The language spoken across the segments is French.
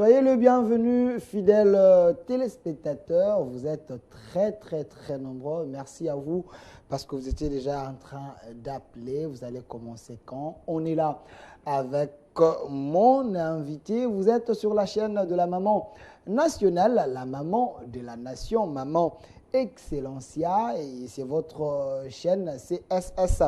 Soyez le bienvenu, fidèles téléspectateurs. Vous êtes très nombreux. Merci à vous parce que vous étiez déjà en train d'appeler. Vous allez commencer quand? On est là avec mon invité. Vous êtes sur la chaîne de la maman nationale, la maman de la nation, maman Excellencia. Et c'est votre chaîne CSS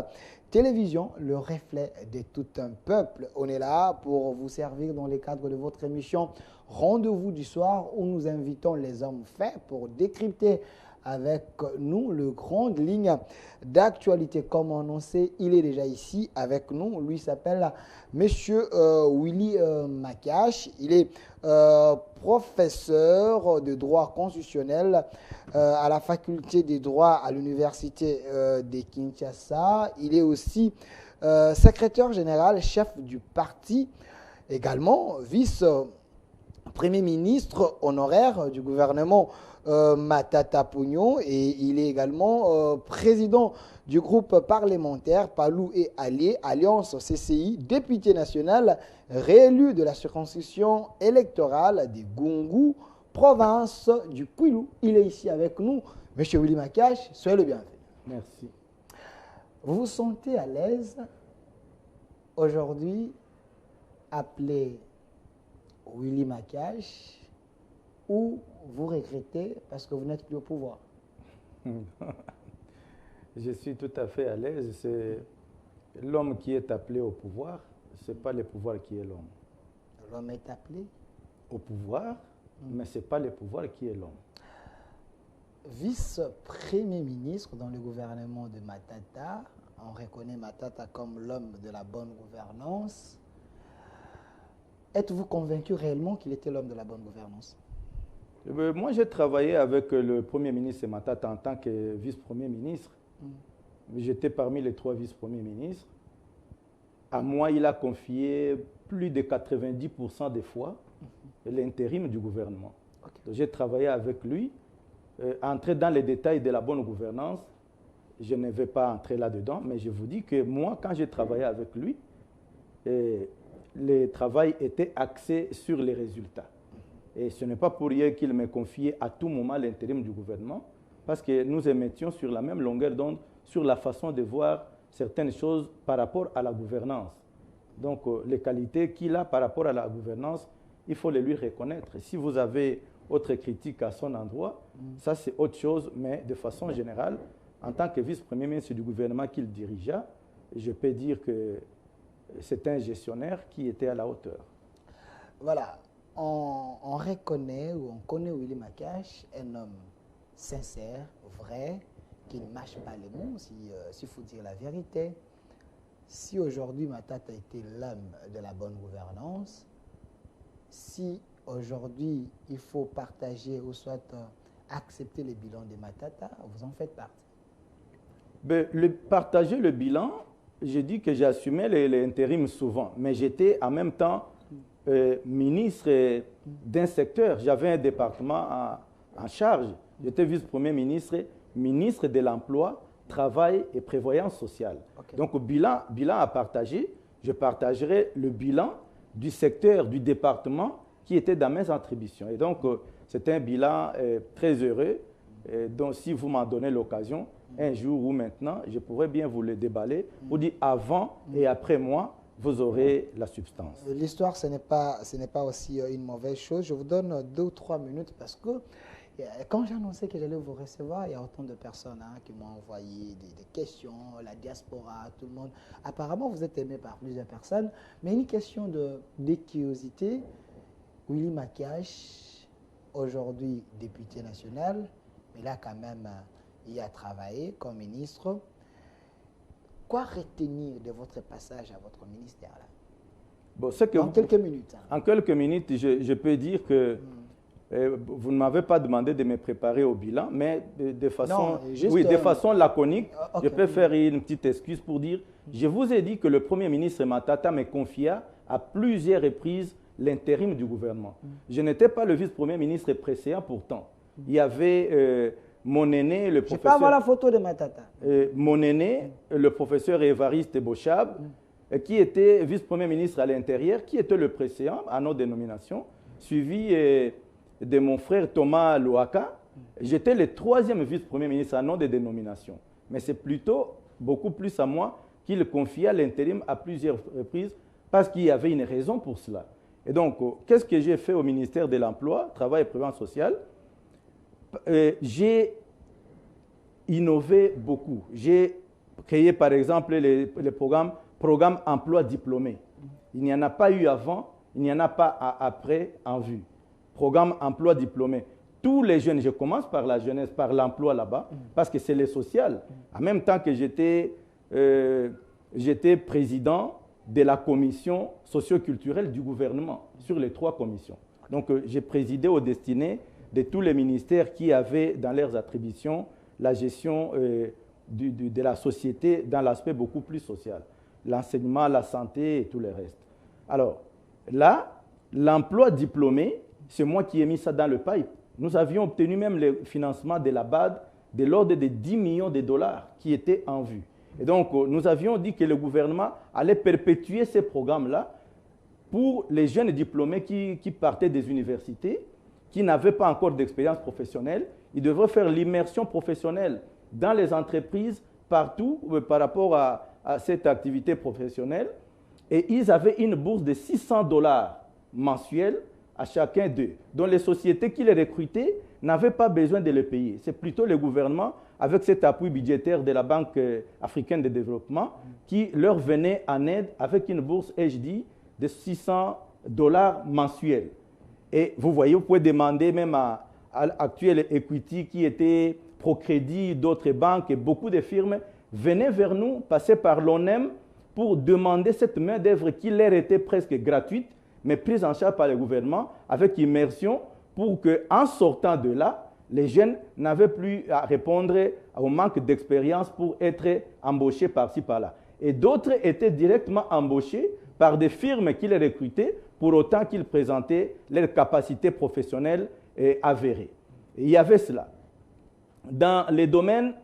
Télévision, le reflet de tout un peuple. On est là pour vous servir dans le cadre de votre émission Rendez-vous du soir où nous invitons les hommes faits pour décrypter avec nous le grande ligne d'actualité. Comme annoncé, il est déjà ici avec nous. Lui s'appelle Monsieur Willy Makache. Il est professeur de droit constitutionnel à la faculté des droits à l'université de Kinshasa. Il est aussi secrétaire général, chef du parti, également vice-premier ministre honoraire du gouvernement Matata Ponyo, et il est également président du groupe parlementaire Palou et Alliés, Alliance CCI, député national réélu de la circonscription électorale des Gungu, province du Kwilu. Il est ici avec nous. Monsieur Willy Makache, soyez le bienvenu. Merci. Vous vous sentez à l'aise aujourd'hui appelé Willy Makache, ou vous regrettez parce que vous n'êtes plus au pouvoir? Je suis tout à fait à l'aise. C'est l'homme qui est appelé au pouvoir, ce n'est pas le pouvoir qui est l'homme. L'homme est appelé au pouvoir, mais ce n'est pas le pouvoir qui est l'homme. Vice-premier ministre dans le gouvernement de Matata, on reconnaît Matata comme l'homme de la bonne gouvernance. Êtes-vous convaincu réellement qu'il était l'homme de la bonne gouvernance? Moi, j'ai travaillé avec le Premier ministre Matata en tant que vice-premier ministre. J'étais parmi les 3 vice-premiers ministres. À moi, il a confié plus de 90% des fois l'intérim du gouvernement. Okay. J'ai travaillé avec lui. Entrer dans les détails de la bonne gouvernance, je ne vais pas entrer là-dedans, mais je vous dis que moi, quand j'ai travaillé avec lui, le travail était axé sur les résultats. Et ce n'est pas pour rien qu'il me confiait à tout moment l'intérim du gouvernement, parce que nous émettions sur la même longueur d'onde sur la façon de voir certaines choses par rapport à la gouvernance. Donc, les qualités qu'il a par rapport à la gouvernance, il faut les lui reconnaître. Si vous avez autre critique à son endroit, ça c'est autre chose, mais de façon générale, en tant que vice-premier ministre du gouvernement qu'il dirigea, je peux dire que c'est un gestionnaire qui était à la hauteur. Voilà. On reconnaît ou on connaît Willy Makache, un homme sincère, vrai, qui ne mâche pas les mots, s'il faut dire la vérité. Si aujourd'hui Matata était l'homme de la bonne gouvernance, si aujourd'hui il faut partager ou soit accepter le bilan de Matata, vous en faites partie. Partager le bilan, j'ai dit que j'assumais l'intérim souvent, mais j'étais en même temps ministre d'un secteur. J'avais un département en charge. J'étais vice-premier ministre, ministre de l'Emploi, Travail et Prévoyance sociale. Okay. Donc, bilan à partager, je partagerai le bilan du secteur, du département qui était dans mes attributions. Et donc, c'est un bilan très heureux. Donc, si vous m'en donnez l'occasion, un jour ou maintenant, je pourrais bien vous le déballer. Vous dites avant et après moi, vous aurez la substance. L'histoire, ce n'est pas aussi une mauvaise chose. Je vous donne 2 ou 3 minutes parce que quand j'ai annoncé que j'allais vous recevoir, il y a autant de personnes qui m'ont envoyé des questions, la diaspora, tout le monde. Apparemment, vous êtes aimé par plusieurs personnes, mais une question de curiosité. Willy Makache, aujourd'hui député national, mais là quand même, il a travaillé comme ministre. Quoi retenir de votre passage à votre ministère là? Bon, en quelques minutes. En quelques minutes, je peux dire que vous ne m'avez pas demandé de me préparer au bilan, mais de façon, de façon laconique, okay. Je peux faire une petite excuse pour dire, je vous ai dit que le Premier ministre Matata me confia à plusieurs reprises l'intérim du gouvernement. Je n'étais pas le vice-premier ministre précédent pourtant. Il y avait mon aîné, le professeur... Je peux avoir la photo de Matata. Mon aîné, le professeur Évariste Bochab, qui était vice-premier ministre à l'Intérieur, qui était le précédent à nos dénominations. suivi de mon frère Thomas Louaka. J'étais le 3e vice-premier ministre à nom de dénomination. Mais c'est plutôt beaucoup plus à moi qu'il confia l'intérim à plusieurs reprises parce qu'il y avait une raison pour cela. Et donc, qu'est-ce que j'ai fait au ministère de l'Emploi, Travail et Prévoyance sociale? J'ai innové beaucoup. J'ai créé, par exemple, le programme emploi diplômé. Il n'y en a pas eu avant, il n'y en a pas après en vue. Programme emploi diplômé. Tous les jeunes, je commence par la jeunesse, par l'emploi là-bas, parce que c'est le social. En même temps que j'étais président de la commission socio-culturelle du gouvernement, sur les 3 commissions. Donc, j'ai présidé aux destinées de tous les ministères qui avaient dans leurs attributions la gestion de la société dans l'aspect beaucoup plus social. L'enseignement, la santé et tout le reste. Alors, là, l'emploi diplômé, c'est moi qui ai mis ça dans le pipe. Nous avions obtenu même le financement de la BAD de l'ordre de 10 millions de dollars qui étaient en vue. Et donc, nous avions dit que le gouvernement allait perpétuer ces programmes-là pour les jeunes diplômés qui partaient des universités, qui n'avaient pas encore d'expérience professionnelle. Ils devraient faire l'immersion professionnelle dans les entreprises partout par rapport à cette activité professionnelle. Et ils avaient une bourse de 600 dollars mensuels à chacun d'eux, dont les sociétés qui les recrutaient n'avaient pas besoin de les payer. C'est plutôt le gouvernement, avec cet appui budgétaire de la Banque africaine de développement, qui leur venait en aide avec une bourse HD de 600 dollars mensuels. Et vous voyez, vous pouvez demander même à Actuel Equity, qui était Procrédit, d'autres banques et beaucoup de firmes, venaient vers nous, passaient par l'ONEM pour demander cette main-d'œuvre qui leur était presque gratuite, mais prise en charge par le gouvernement avec immersion pour qu'en sortant de là, les jeunes n'avaient plus à répondre au manque d'expérience pour être embauchés par-ci, par-là. Et d'autres étaient directement embauchés par des firmes qui les recrutaient pour autant qu'ils présentaient leurs capacités professionnelles avérées. Et il y avait cela. Dans les domaines,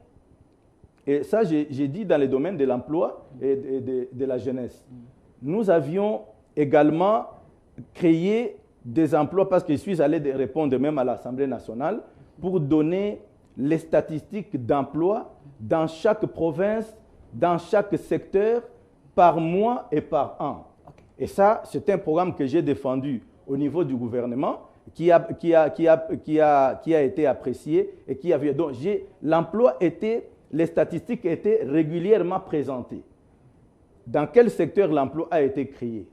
et ça j'ai dit dans les domaines de l'emploi et de la jeunesse, nous avions également créé des emplois, parce que je suis allé répondre même à l'Assemblée nationale, pour donner les statistiques d'emploi dans chaque province, dans chaque secteur, par mois et par an. Et ça, c'est un programme que j'ai défendu au niveau du gouvernement, qui a été apprécié et qui avait... Donc, les statistiques étaient régulièrement présentées. Dans quel secteur l'emploi a été créé?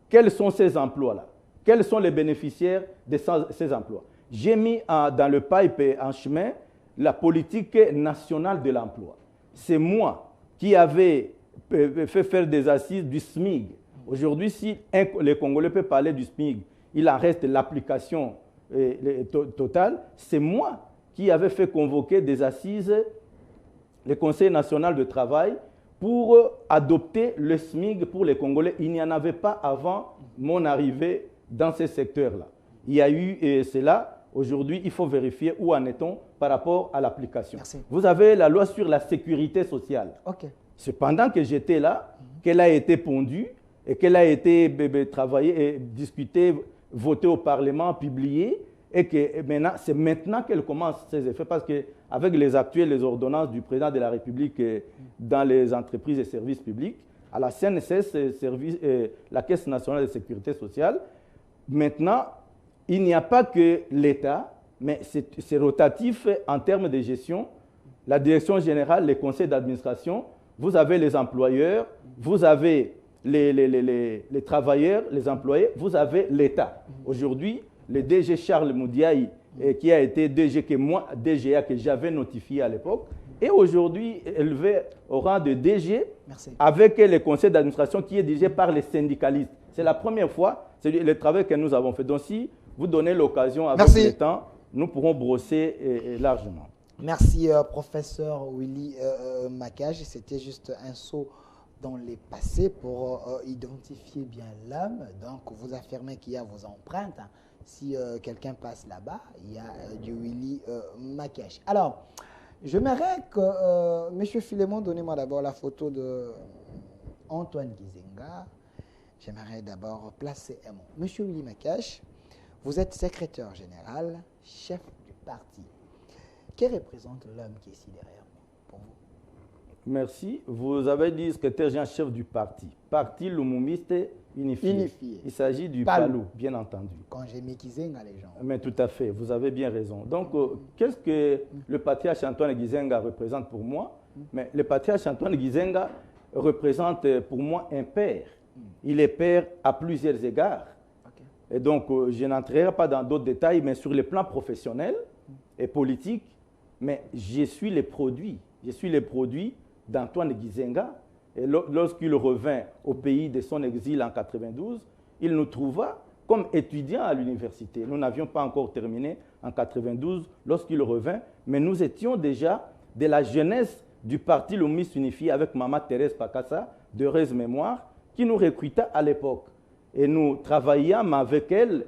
Quels sont ces emplois-là? Quels sont les bénéficiaires de ces emplois? J'ai mis dans le pipe et en chemin la politique nationale de l'emploi. C'est moi qui avais fait faire des assises du SMIG. Aujourd'hui, si les Congolais peuvent parler du SMIG, il en reste l'application totale. C'est moi qui avais fait convoquer des assises, le Conseil national de travail, pour adopter le SMIG pour les Congolais. Il n'y en avait pas avant mon arrivée dans ces secteurs-là. Il y a eu cela. Aujourd'hui, il faut vérifier où en est-on par rapport à l'application. Vous avez la loi sur la sécurité sociale. Okay. Cependant que j'étais là, qu'elle a été pondue et qu'elle a été travaillée et discutée, votée au Parlement, publiée, et que c'est maintenant qu'elle commence ses effets, parce qu'avec les ordonnances du président de la République dans les entreprises et services publics, à la CNSS, la Caisse nationale de sécurité sociale, maintenant, il n'y a pas que l'État, mais c'est rotatif en termes de gestion. La direction générale, les conseils d'administration, vous avez les employeurs, vous avez les travailleurs, les employés, vous avez l'État. Aujourd'hui, le DG Charles Moudiaï, qui a été DGA que j'avais notifié à l'époque, est aujourd'hui élevé au rang de DG. Merci. Avec le conseil d'administration qui est dirigé par les syndicalistes. C'est la première fois, c'est le travail que nous avons fait. Donc si vous donnez l'occasion avec le temps, nous pourrons brosser largement. Merci, professeur Willy Makache. C'était juste un saut dans les passés pour identifier bien l'homme. Donc, vous affirmez qu'il y a vos empreintes. Si quelqu'un passe là-bas, il y a du Willy Makache. Alors, j'aimerais que M. Philémon, donnez-moi d'abord la photo de Antoine Gizenga. J'aimerais d'abord placer un mot. M. Willy Makache, Vous êtes secrétaire général, chef du parti. Que représente l'homme qui est ici derrière vous, pour vous? Merci. Vous avez dit secrétaire général chef du parti. Parti Lumumiste unifié. Il s'agit du PALU, bien entendu. Quand j'ai mis Kizenga, les gens. Mais tout à fait, vous avez bien raison. Donc, qu'est-ce que le patriarche Antoine Gizenga représente pour moi? Mais le patriarche Antoine Gizenga représente pour moi un père. Il est père à plusieurs égards. Et donc, je n'entrerai pas dans d'autres détails, mais sur le plan professionnel et politique, mais je suis le produit. Je suis le produit d'Antoine Gizenga. Et lorsqu'il revint au pays de son exil en 92, il nous trouva comme étudiants à l'université. Nous n'avions pas encore terminé en 92 lorsqu'il revint, mais nous étions déjà de la jeunesse du parti Lumumiste unifié avec Maman Thérèse Pakassa, d'heureuse mémoire, qui nous recruta à l'époque. Et nous travaillions avec elle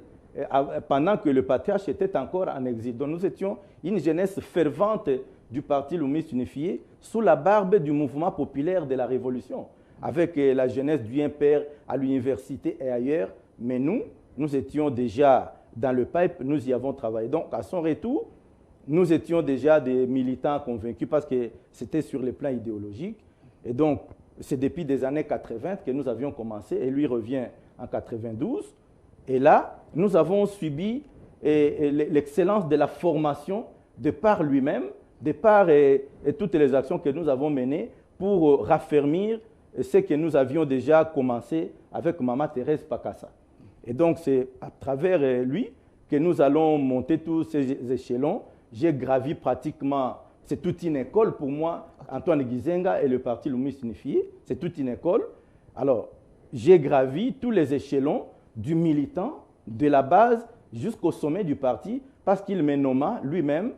pendant que le patriarche était encore en exil. Donc nous étions une jeunesse fervente du parti Lumumiste unifié sous la barbe du mouvement populaire de la Révolution, avec la jeunesse du père à l'université et ailleurs. Mais nous étions déjà dans le pipe, nous y avons travaillé. Donc à son retour, nous étions déjà des militants convaincus parce que c'était sur le plan idéologique. Et donc, c'est depuis des années 80 que nous avions commencé et lui revient en 92. Et là, nous avons subi l'excellence de la formation de par lui-même, de par et toutes les actions que nous avons menées pour raffermir ce que nous avions déjà commencé avec Maman Thérèse Pakassa. Et donc, c'est à travers lui que nous allons monter tous ces échelons. J'ai gravi pratiquement, c'est toute une école pour moi, Antoine Gizenga et le parti Lumumiste unifié, c'est toute une école. Alors, j'ai gravi tous les échelons du militant, de la base jusqu'au sommet du parti, parce qu'il me nomma lui-même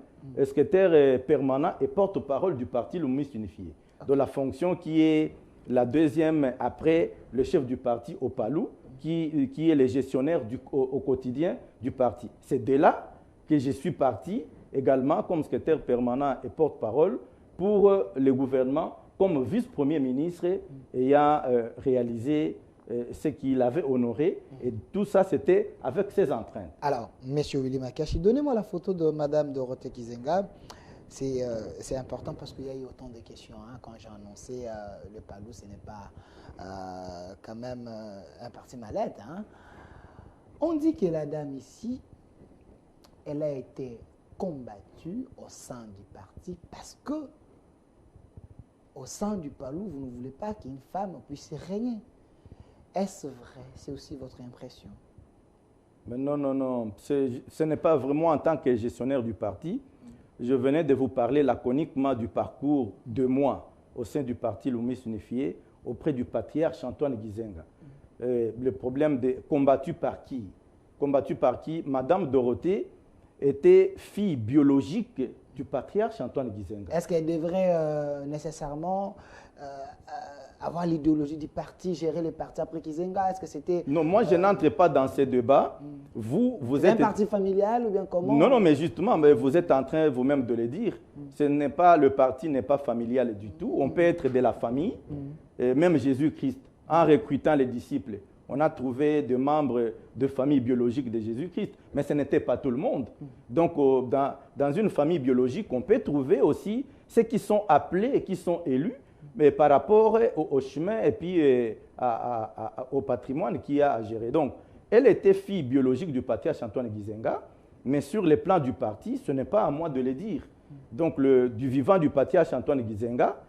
secrétaire permanent et porte-parole du parti Lumumiste unifié, de la fonction qui est la deuxième après le chef du parti au PALU, qui est le gestionnaire au quotidien du parti. C'est de là que je suis parti également comme secrétaire permanent et porte-parole pour le gouvernement comme vice-premier ministre ayant réalisé ce qu'il avait honoré. Et tout ça, c'était avec ses empreintes. Alors, M. Willy Makashi, donnez-moi la photo de Mme Dorothée Kizenga. C'est important parce qu'il y a eu autant de questions. Hein. Quand j'ai annoncé le PALU, ce n'est pas quand même un parti mallette. Hein. On dit que la dame ici, elle a été combattue au sein du parti parce que au sein du PALU, vous ne voulez pas qu'une femme puisse régner. Est-ce vrai? C'est aussi votre impression? Mais non, non, non. Ce n'est pas vraiment en tant que gestionnaire du parti. Je venais de vous parler laconiquement du parcours de moi au sein du parti Lumumiste unifié auprès du patriarche Antoine Gizenga. Le problème de combattu par qui? Combattu par qui? Madame Dorothée était fille biologique du patriarche Antoine Gizenga. Est-ce qu'elle devrait nécessairement avoir l'idéologie du parti, gérer les partis après Kizenga? Est-ce que c'était... Non, moi je n'entre pas dans ces débats. Vous êtes... un parti familial ou bien comment? Non, non, mais justement, vous êtes en train vous-même de le dire. Le parti n'est pas familial du tout. On peut être de la famille, même Jésus-Christ, en recrutant les disciples. On a trouvé des membres de famille biologique de Jésus-Christ, mais ce n'était pas tout le monde. Donc, dans une famille biologique, on peut trouver aussi ceux qui sont appelés et qui sont élus, mais par rapport au chemin et puis au patrimoine qu'il y a à gérer. Donc, elle était fille biologique du patriarche Antoine Gizenga, mais sur le plan du parti, ce n'est pas à moi de le dire. Donc, du vivant du patriarche Antoine Gizenga,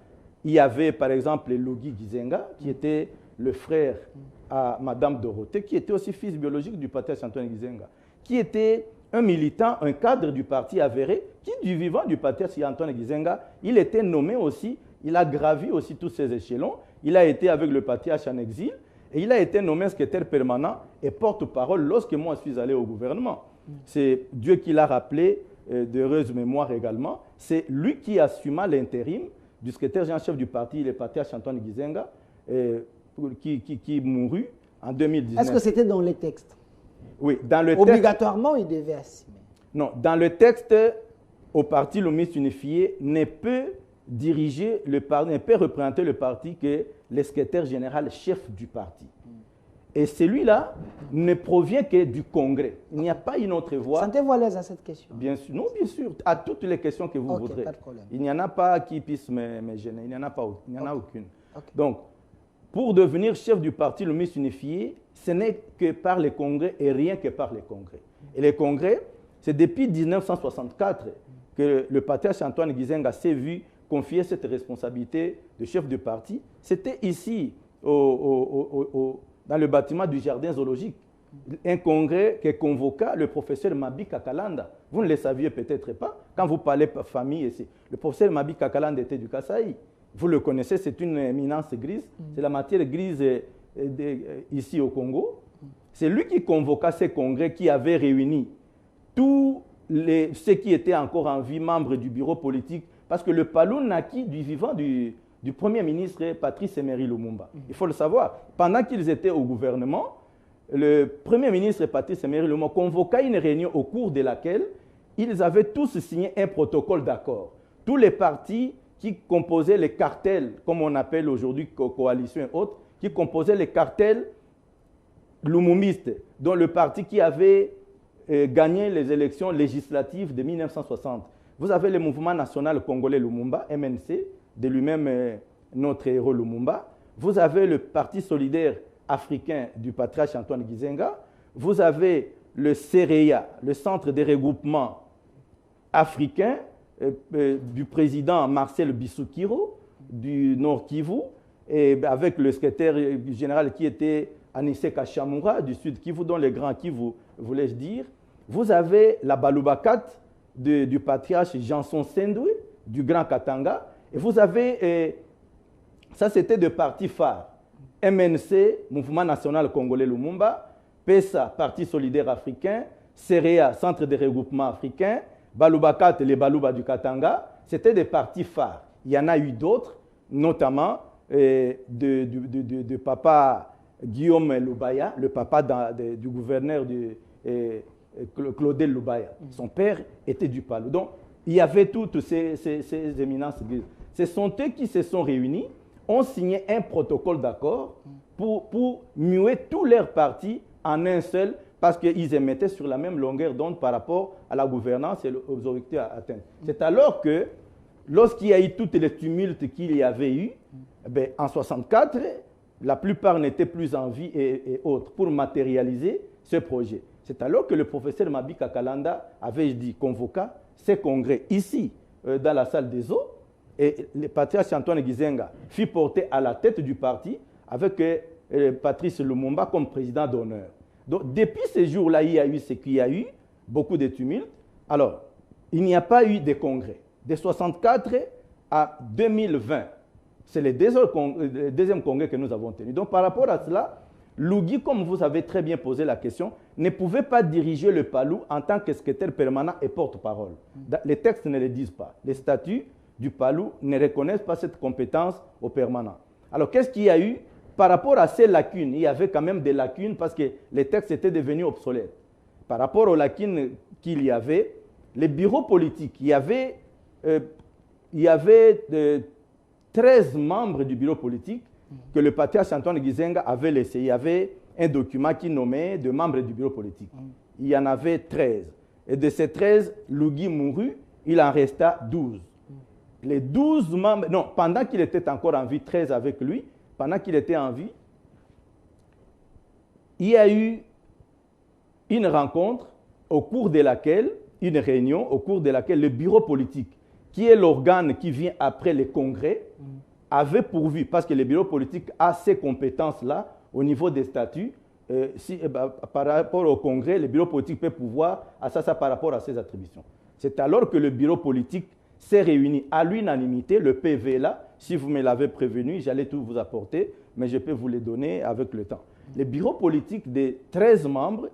il y avait par exemple Logui Gizenga, qui était le frère à Madame Dorothée, qui était aussi fils biologique du patriarche Antoine Gizenga, qui était un militant, un cadre du parti avéré, qui du vivant du patriarche Antoine Gizenga, il était nommé aussi, il a gravi aussi tous ces échelons, il a été avec le patriarche en exil, et il a été nommé secrétaire permanent et porte-parole lorsque moi je suis allé au gouvernement. C'est Dieu qui l'a rappelé, d'heureuse mémoire également, c'est lui qui assuma l'intérim du secrétaire général-chef du parti, le patriarche Antoine Gizenga, qui mourut en 2019. Est-ce que c'était dans les textes? Oui, dans le obligatoirement, il devait assumer. Non, dans le texte, au parti Lumumiste unifié ne peut diriger le parti, ne peut représenter le parti que le secrétaire général chef du parti. Et celui-là ne provient que du Congrès. Il n'y a pas une autre voie. Sentez-vous à l'aise à cette question? Bien sûr, non, bien sûr, à toutes les questions que vous voudrez. Pas de problème. Il n'y en a pas qui puissent me gêner, il n'y en a pas, il n'y en a aucune. Okay. Donc, pour devenir chef du parti le MIS unifié, ce n'est que par les congrès et rien que par les congrès. Et les congrès, c'est depuis 1964 que le patriarche Antoine Gizenga s'est vu confier cette responsabilité de chef de parti. C'était ici, dans le bâtiment du jardin zoologique, un congrès qui convoqua le professeur Mabi Kakalanda. Vous ne le saviez peut-être pas. Quand vous parlez famille ici, le professeur Mabi Kakalanda était du Kasaï. Vous le connaissez, c'est une éminence grise. C'est la matière grise ici au Congo. C'est lui qui convoqua ces congrès qui avaient réuni tous ceux qui étaient encore en vie, membres du bureau politique, parce que le Palou naquit du vivant du Premier ministre Patrice Emery Lumumba. Il faut le savoir. Pendant qu'ils étaient au gouvernement, le Premier ministre Patrice Emery Lumumba convoqua une réunion au cours de laquelle ils avaient tous signé un protocole d'accord. Tous les partis qui composaient les cartels, comme on appelle aujourd'hui coalition et autres, qui composaient les cartels lumumbistes, dont le parti qui avait gagné les élections législatives de 1960. Vous avez le mouvement national congolais Lumumba, MNC, de lui-même notre héros Lumumba. Vous avez le Parti solidaire africain du patriarche Antoine Gizenga. Vous avez le CEREA, le Centre de regroupement africain du président Marcel Bissoukiro du Nord Kivu, et avec le secrétaire général qui était Anissé Kachamura du Sud Kivu, dont le Grand Kivu, voulais-je dire. Vous avez la Balubakat du patriarche Janson Sendoué du Grand Katanga. Et vous avez, ça c'était de partis phares, MNC, Mouvement National Congolais Lumumba, PESA, Parti Solidaire Africain, CEREA, Centre de regroupement africain, Balubakat, les Baluba du Katanga, c'était des partis phares. Il y en a eu d'autres, notamment de papa Guillaume Lubaya, le papa du gouverneur Claudel Lubaya. Son père était du Palou. Donc, il y avait toutes ces éminences. Ce sont eux qui se sont réunis, ont signé un protocole d'accord pour muer tous leurs partis en un seul, parce qu'ils émettaient sur la même longueur d'onde par rapport à la gouvernance et aux objectifs à atteindre. C'est alors que, lorsqu'il y a eu tous les tumultes qu'il y avait eu, en 1964, la plupart n'étaient plus en vie et autres pour matérialiser ce projet. C'est alors que le professeur Mabi Kakalanda avait dit, convoqua ces congrès ici, dans la salle des eaux, et le patriarche Antoine Gizenga fut porté à la tête du parti avec Patrice Lumumba comme président d'honneur. Donc, depuis ce jour-là, il y a eu ce qu'il y a eu, beaucoup de tumultes. Alors, il n'y a pas eu de congrès. De 1964 à 2020, c'est le deuxième congrès que nous avons tenu. Donc, par rapport à cela, Lugui, comme vous avez très bien posé la question, ne pouvait pas diriger le Palou en tant que secrétaire permanent et porte-parole. Les textes ne le disent pas. Les statuts du Palou ne reconnaissent pas cette compétence au permanent. Alors, qu'est-ce qu'il y a eu? Par rapport à ces lacunes, il y avait quand même des lacunes parce que les textes étaient devenus obsolètes. Par rapport aux lacunes qu'il y avait, les bureaux politiques, il y avait 13 membres du bureau politique que le patriarche Antoine Gizenga avait laissé. Il y avait un document qui nommait des membres du bureau politique. Il y en avait 13. Et de ces 13, Lugui mourut, il en resta 12. Les 12 membres, non, pendant qu'il était encore en vie, 13 avec lui, pendant qu'il était en vie, il y a eu une rencontre au cours de laquelle, une réunion au cours de laquelle le bureau politique, qui est l'organe qui vient après les congrès, avait pourvu, parce que le bureau politique a ces compétences-là au niveau des statuts, par rapport au congrès, le bureau politique peut pouvoir à ça par rapport à ses attributions. C'est alors que le bureau politique s'est réuni à l'unanimité, le PV là, si vous me l'avez prévenu, j'allais tout vous apporter, mais je peux vous les donner avec le temps. Le bureau politique des 13 membres,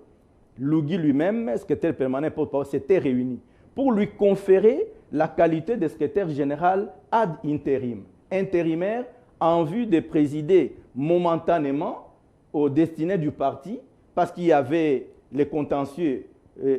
Lugui lui-même, secrétaire permanent porte-parole, s'était réuni pour lui conférer la qualité de secrétaire général ad interim, intérimaire en vue de présider momentanément aux destinées du parti, parce qu'il y avait les contentieux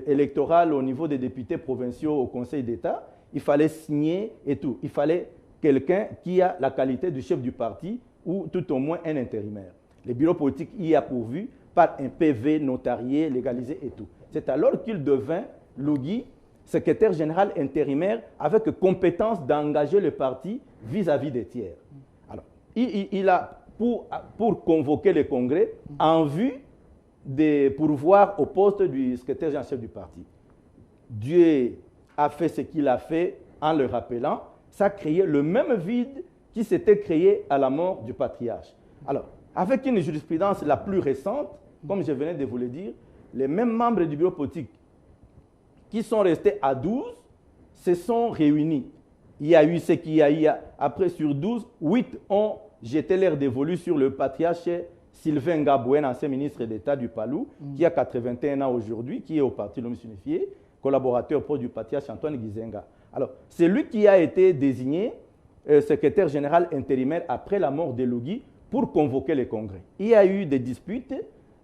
électoraux au niveau des députés provinciaux au Conseil d'État. Il fallait signer et tout. Il fallait quelqu'un qui a la qualité du chef du parti ou tout au moins un intérimaire. Le bureau politique y a pourvu par un PV notarié, légalisé et tout. C'est alors qu'il devint, Lugui, secrétaire général intérimaire avec compétence d'engager le parti vis-à-vis des tiers. Alors, il a, pour convoquer le congrès, en vue de pourvoir au poste du secrétaire général chef du parti. Dieu a fait ce qu'il a fait en le rappelant. Ça a créé le même vide qui s'était créé à la mort du patriarche. Alors, avec une jurisprudence la plus récente, comme je venais de vous le dire, les mêmes membres du bureau politique qui sont restés à 12 se sont réunis. Il y a eu ce qu'il y a eu. Après, sur 12, 8 ont jeté leur dévolu sur le patriarche Sylvain Ngaboué, ancien ministre d'État du Palou, qui a 81 ans aujourd'hui, qui est au Parti Lomé Unifié, collaborateur proche du patriarche Antoine Gizenga. Alors, c'est lui qui a été désigné secrétaire général intérimaire après la mort de Lugui pour convoquer les congrès. Il y a eu des disputes.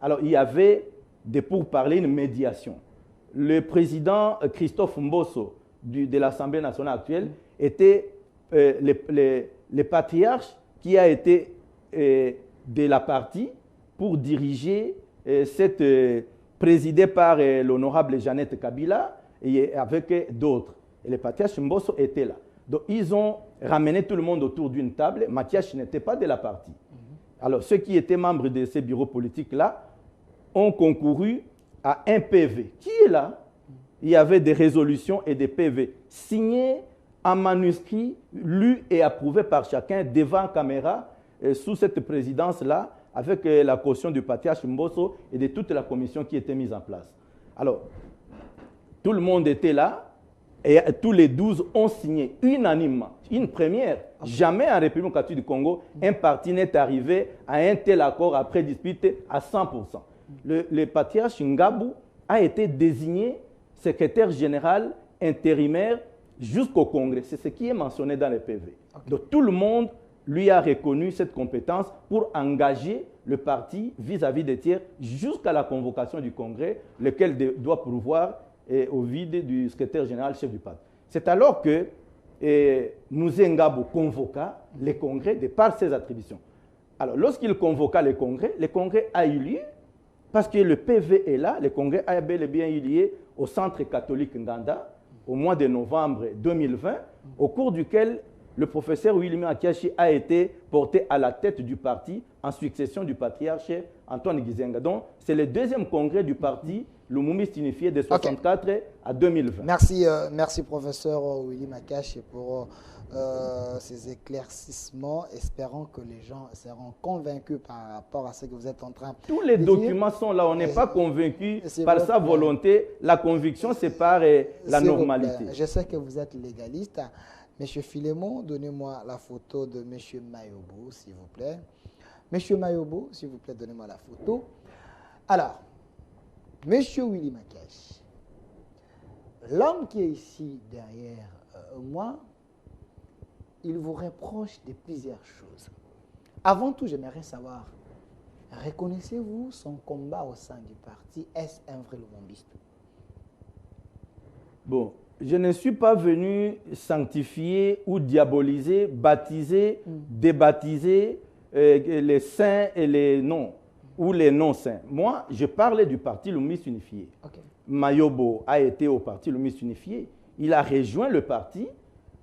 Alors, il y avait des pourparlers, une médiation. Le président Christophe Mbosso de l'Assemblée nationale actuelle était le patriarche qui a été de la partie pour diriger cette présidée par l'honorable Jeannette Kabila et avec d'autres. Et le patriarche Mbosso était là. Donc, ils ont ramené tout le monde autour d'une table. Mathias n'était pas de la partie. Alors, ceux qui étaient membres de ces bureaux politiques-là ont concouru à un PV. Qui est là? Il y avait des résolutions et des PV signés en manuscrit, lus et approuvés par chacun devant caméra, sous cette présidence-là, avec la caution du patriarche Mbosso et de toute la commission qui était mise en place. Alors, tout le monde était là. Et tous les 12 ont signé unanimement, une première. Jamais en République catholique du Congo, un parti n'est arrivé à un tel accord après dispute à 100%. Le patriarche Ngabou a été désigné secrétaire général intérimaire jusqu'au Congrès. C'est ce qui est mentionné dans le PV. Okay. Donc tout le monde lui a reconnu cette compétence pour engager le parti vis-à-vis des tiers jusqu'à la convocation du Congrès, lequel doit pourvoir au vide du secrétaire général chef du parti. C'est alors que Mouzé Ngabou convoqua les congrès de par ses attributions. Alors, lorsqu'il convoqua le congrès a eu lieu parce que le PV est là, le congrès a bel et bien eu lieu au centre catholique Nganda au mois de novembre 2020, au cours duquel le professeur William Akiachi a été porté à la tête du parti en succession du patriarche Antoine Gizenga. Donc, c'est le deuxième congrès du parti Lumumba unifié de 1964 à 2020. Merci professeur Willy Makache pour ces éclaircissements, espérant que les gens seront convaincus par rapport à ce que vous êtes en train de dire. Tous les documents sont là, on n'est pas convaincu par sa volonté. La conviction, c'est par la normalité. Je sais que vous êtes légaliste. Monsieur Philémon, donnez-moi la photo de Monsieur Mayobo, s'il vous plaît. Monsieur Mayobo, s'il vous plaît, donnez-moi la photo. Alors, Monsieur Willy Makache, l'homme qui est ici derrière moi, il vous reproche de plusieurs choses. Avant tout, j'aimerais savoir, reconnaissez-vous son combat au sein du parti? Est-ce un vrai lumumbiste? Bon, je ne suis pas venu sanctifier ou diaboliser, baptiser, débaptiser les saints et les non, ou les non-saints. Moi, je parlais du parti Lumumba unifié. Okay. Mayobo a été au parti Lumumba unifié. Il a rejoint le parti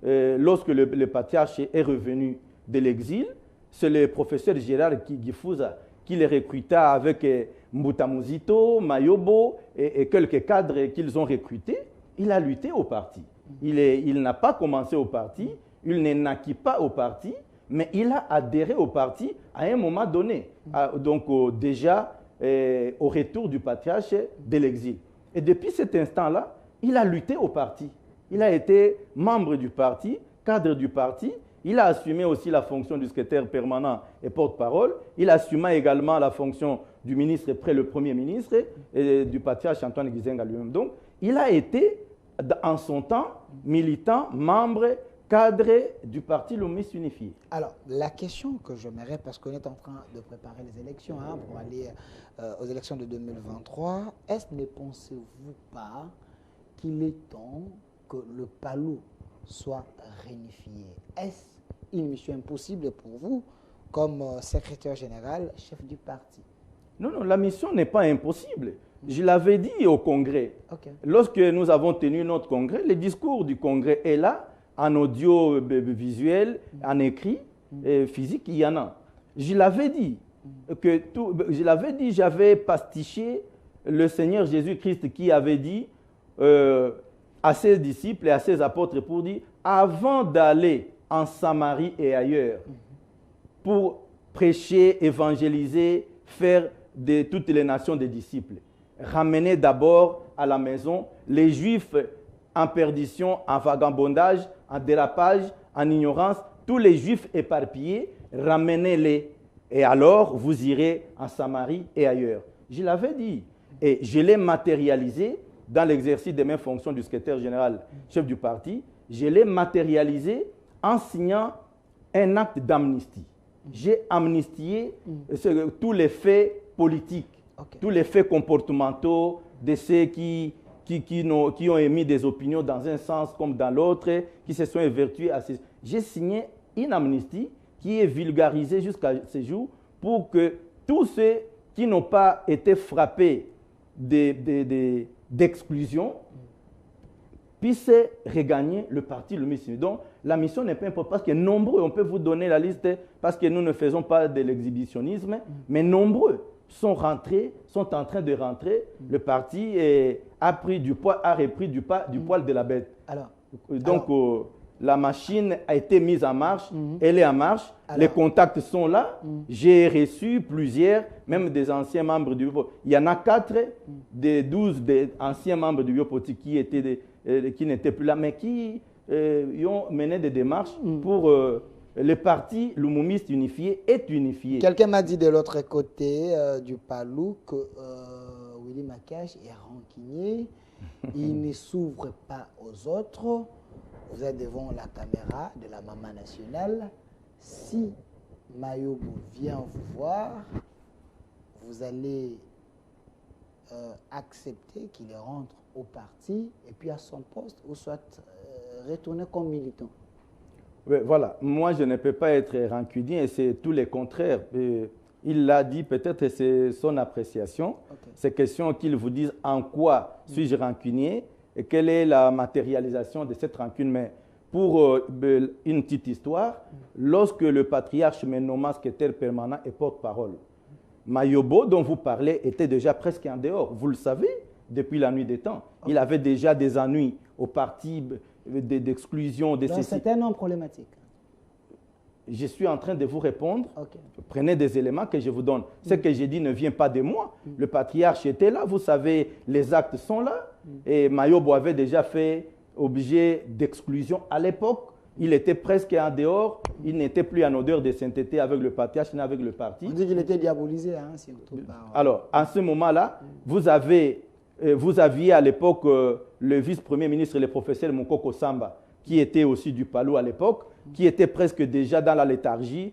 lorsque le patriarche est revenu de l'exil. C'est le professeur Gérard Gifuza qui les recruta avec Mbuta Muzito, Mayobo et quelques cadres qu'ils ont recrutés. Il a lutté au parti. Il n'a pas commencé au parti, il ne naquit pas au parti, mais il a adhéré au parti à un moment donné, donc déjà au retour du patriarche de l'exil. Et depuis cet instant-là, il a lutté au parti. Il a été membre du parti, cadre du parti. Il a assumé aussi la fonction du secrétaire permanent et porte-parole. Il assuma également la fonction du ministre près le Premier ministre et du patriarche Antoine Gizenga lui-même. Donc, il a été, en son temps, militant, membre, cadre du parti Lumumba unifié. Alors, la question que j'aimerais, parce qu'on est en train de préparer les élections, pour aller aux élections de 2023, est-ce ne pensez-vous pas qu'il est temps que le Palou soit réunifié? Est-ce une mission impossible pour vous comme secrétaire général, chef du parti. Non, non, la mission n'est pas impossible. Je l'avais dit au Congrès. Okay. Lorsque nous avons tenu notre Congrès, le discours du Congrès est là, en audio visuel, en écrit, physique, il y en a. Je l'avais dit. J'avais pastiché le Seigneur Jésus-Christ qui avait dit à ses disciples et à ses apôtres pour dire, avant d'aller en Samarie et ailleurs, pour prêcher, évangéliser, faire de toutes les nations des disciples, ramenez d'abord à la maison les Juifs en perdition, en vagabondage, en dérapage, en ignorance, tous les Juifs éparpillés, ramenez-les. Et alors, vous irez en Samarie et ailleurs. Je l'avais dit. Et je l'ai matérialisé dans l'exercice de mes fonctions du secrétaire général, chef du parti. Je l'ai matérialisé en signant un acte d'amnistie. J'ai amnistié tous les faits politiques, tous les faits comportementaux de ceux qui ont émis des opinions dans un sens comme dans l'autre, qui se sont évertués à ces... J'ai signé une amnistie qui est vulgarisée jusqu'à ce jour pour que tous ceux qui n'ont pas été frappés d'exclusion puissent regagner le parti, le mission. Donc, la mission n'est pas importante parce que nombreux, on peut vous donner la liste parce que nous ne faisons pas de l'exhibitionnisme, mais nombreux sont en train de rentrer. Le parti a pris du poids, a repris du poil de la bête. La machine a été mise en marche, elle est en marche, les contacts sont là. J'ai reçu plusieurs, même des anciens membres du bureau. Il y en a 4 des 12 anciens membres du bureau politique qui n'étaient plus là, mais qui ont mené des démarches pour le parti Lumumiste unifié est unifié. Quelqu'un m'a dit de l'autre côté du Palou que Willy Makache est rancunier, il ne s'ouvre pas aux autres. Vous êtes devant la caméra de la Maman Nationale. Si Mayobo vient vous voir, vous allez accepter qu'il rentre au parti et puis à son poste, ou soit retourner comme militant. Oui, voilà. Moi, je ne peux pas être rancunier et c'est tout le contraire. Il l'a dit, peut-être c'est son appréciation. Okay. C'est question qu'il vous dise en quoi suis-je rancunier et quelle est la matérialisation de cette rancune. Mais pour une petite histoire, lorsque le patriarche me nomma secrétaire permanent et porte-parole, Mayobo, dont vous parlez, était déjà presque en dehors. Vous le savez, depuis la nuit des temps. Okay. Il avait déjà des ennuis au parti d'exclusion. Donc c'est un homme problématique. Je suis en train de vous répondre. Okay. Prenez des éléments que je vous donne. Ce que j'ai dit ne vient pas de moi. Le patriarche était là, vous savez, les actes sont là. Et Mayobo avait déjà fait objet d'exclusion à l'époque. Il était presque en dehors. Il n'était plus en odeur de sainteté avec le patriarche ni avec le parti. On dit qu'il était diabolisé, hein, surtout. Alors, en ce moment-là, vous aviez à l'époque le vice-premier ministre, le professeur Mukoko Samba, qui était aussi du Palou à l'époque, qui était presque déjà dans la léthargie.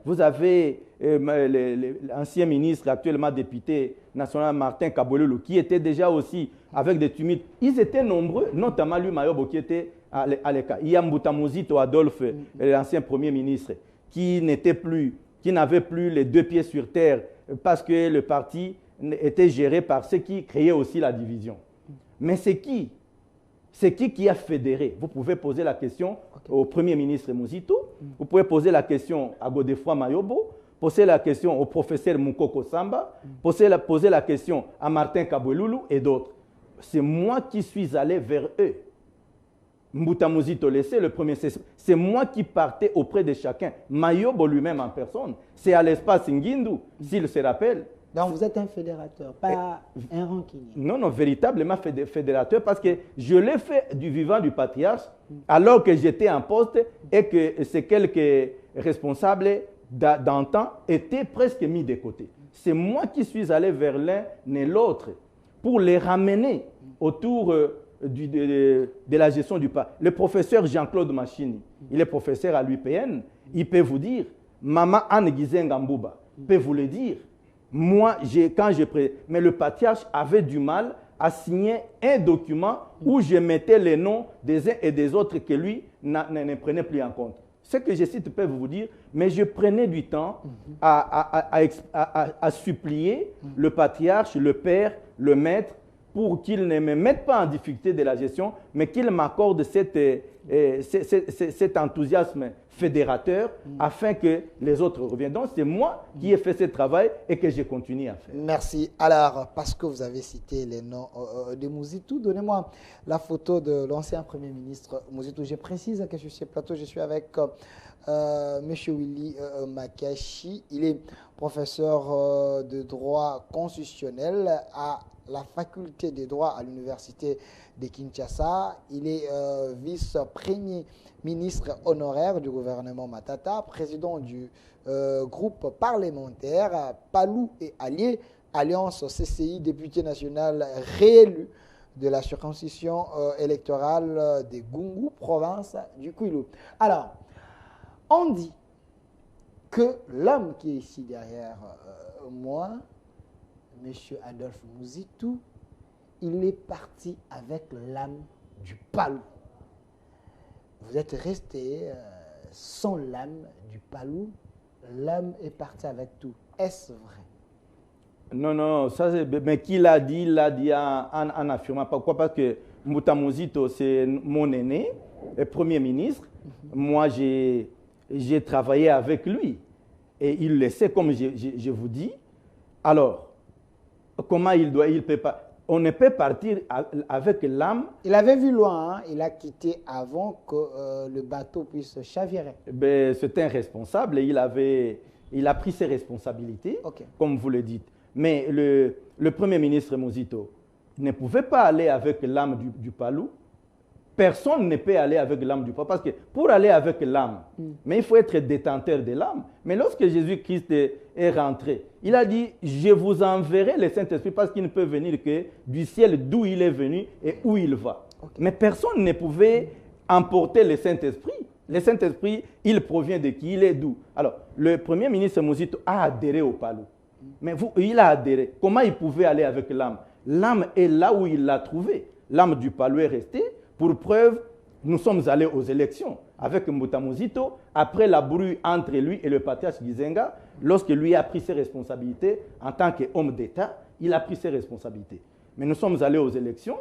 Vous avez l'ancien ministre, actuellement député national Martin Kabololo, qui était déjà aussi avec des tumultes. Ils étaient nombreux, notamment lui, Mayobo, qui était à l'écart. Il y a Mbutamuzito Adolphe, l'ancien premier ministre, qui n'avait plus les 2 pieds sur terre parce que le parti était géré par ceux qui créaient aussi la division. Mais c'est qui a fédéré? Vous pouvez poser la question au Premier ministre Muzito, vous pouvez poser la question à Godefroid Mayobo, poser la question au professeur Mukoko Samba, poser la question à Martin Kabololo et d'autres. C'est moi qui suis allé vers eux. Mbuta Muzito laissé le premier. C'est moi qui partais auprès de chacun. Mayobo lui-même en personne. C'est à l'espace Ngindu, s'il se rappelle. Donc vous êtes un fédérateur, pas un rancunier. Non, non, véritablement fédérateur parce que je l'ai fait du vivant du patriarche alors que j'étais en poste et que ces quelques responsables d'antan étaient presque mis de côté. C'est moi qui suis allé vers l'un et l'autre pour les ramener autour de la gestion du parti. Le professeur Jean-Claude Machini, il est professeur à l'UPN, il peut vous dire, Maman Anne Gizengambouba peut vous le dire. Moi, mais le patriarche avait du mal à signer un document où je mettais les noms des uns et des autres que lui ne prenait plus en compte. Ce que je cite peuvent vous dire, mais je prenais du temps à supplier le patriarche, le père, le maître, pour qu'il ne me mette pas en difficulté de la gestion, mais qu'il m'accorde cet enthousiasme fédérateur afin que les autres reviennent. Donc, c'est moi qui ai fait ce travail et que je continue à faire. Merci. Alors, parce que vous avez cité les noms de Mouzitou, donnez-moi la photo de l'ancien Premier ministre Mouzitou. Je précise que sur ce plateau, je suis avec M. Willy Makiachi. Il est professeur de droit constitutionnel à la faculté de droit à l'université de Kinshasa. Il est vice-premier ministre honoraire du gouvernement Matata, président du groupe parlementaire Palou et Alliés, Alliance CCI, député national réélu de la circonscription électorale de Gungu, province du Kwilu. Alors, on dit que l'homme qui est ici derrière moi, M. Adolphe Mouzitou, il est parti avec l'âme du Palou. Vous êtes resté sans l'âme du Palou. L'âme est partie avec tout. Est-ce vrai? Non, non, ça, mais qui l'a dit? Il l'a dit en affirmant. Pourquoi? Parce que Mouta Mouzito, c'est mon aîné, le Premier ministre. Moi, j'ai travaillé avec lui. Et il le sait, comme je vous dis. Alors, comment il peut pas? On ne peut partir avec l'âme. Il avait vu loin, hein? Il a quitté avant que le bateau puisse chavirer. Ben, c'est un responsable et il a pris ses responsabilités, comme vous le dites. Mais le Premier ministre Mouzito ne pouvait pas aller avec l'âme du Palou. Personne ne peut aller avec l'âme du Palou. Parce que pour aller avec l'âme, mais il faut être détenteur de l'âme. Mais lorsque Jésus-Christ est rentré, il a dit, je vous enverrai le Saint-Esprit parce qu'il ne peut venir que du ciel d'où il est venu et où il va. Mais personne ne pouvait emporter le Saint-Esprit. Le Saint-Esprit, il provient de qui? Il est d'où? Alors, le Premier ministre Mouzito a adhéré au Palou. Mais il a adhéré. Comment il pouvait aller avec l'âme? L'âme est là où il l'a trouvée. L'âme du Palou est restée. Pour preuve, nous sommes allés aux élections avec Mouta Mouzito, après la brouille entre lui et le patriarche Gizenga, lorsque lui a pris ses responsabilités en tant qu'homme d'État, il a pris ses responsabilités. Mais nous sommes allés aux élections,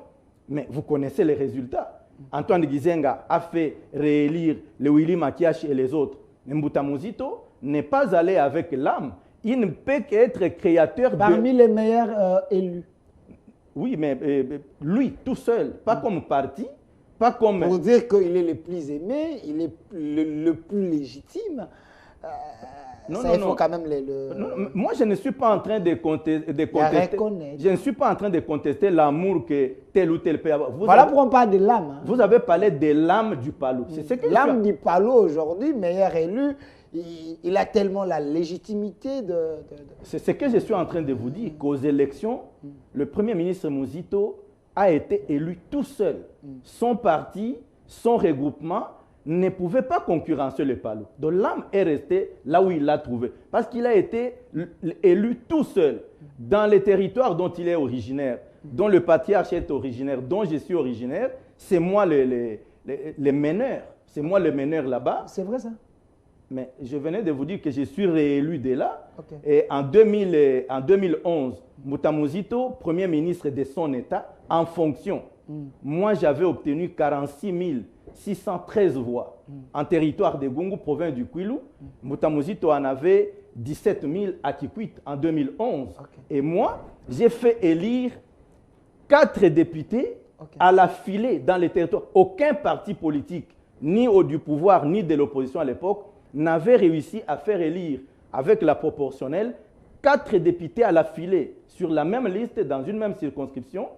mais vous connaissez les résultats. Antoine Gizenga a fait réélire le Willy Makiachi et les autres. Mais Mouta Mouzito n'est pas allé avec l'âme. Il ne peut qu'être créateur parmi les meilleurs élus. Oui, mais lui, tout seul, pas comme parti. Pas comme... Pour dire qu'il est le plus aimé, il est le plus légitime, non, ça, non, il faut quand même non, moi, je ne suis pas en train de contester. Je ne suis pas en train de contester l'amour que tel ou tel peut avoir. Voilà pourquoi on parle de l'âme. Hein. Vous avez parlé de l'âme du Palou. L'âme du Palou aujourd'hui, meilleur élu, il a tellement la légitimité de... C'est ce que je suis en train de vous dire, qu'aux élections, le Premier ministre Mouzito a été élu tout seul. Son parti, son regroupement ne pouvait pas concurrencer le Palou. Donc l'âme est restée là où il l'a trouvé. Parce qu'il a été élu tout seul dans les territoires dont il est originaire, dont le patriarche est originaire, dont je suis originaire. C'est moi le meneur. C'est moi le meneur là-bas. C'est vrai ça? Mais je venais de vous dire que je suis réélu de là. Et en 2011, Mouta Mouzito, Premier ministre de son État, en fonction. Moi, j'avais obtenu 46 613 voix en territoire de Gungu, province du Kwilu. Mouta Mouzito en avait 17 000 à Kikwit en 2011. Et moi, j'ai fait élire 4 députés à la filée dans les territoires. Aucun parti politique, ni du pouvoir, ni de l'opposition à l'époque, n'avait réussi à faire élire, avec la proportionnelle, 4 députés à la filée sur la même liste dans une même circonscription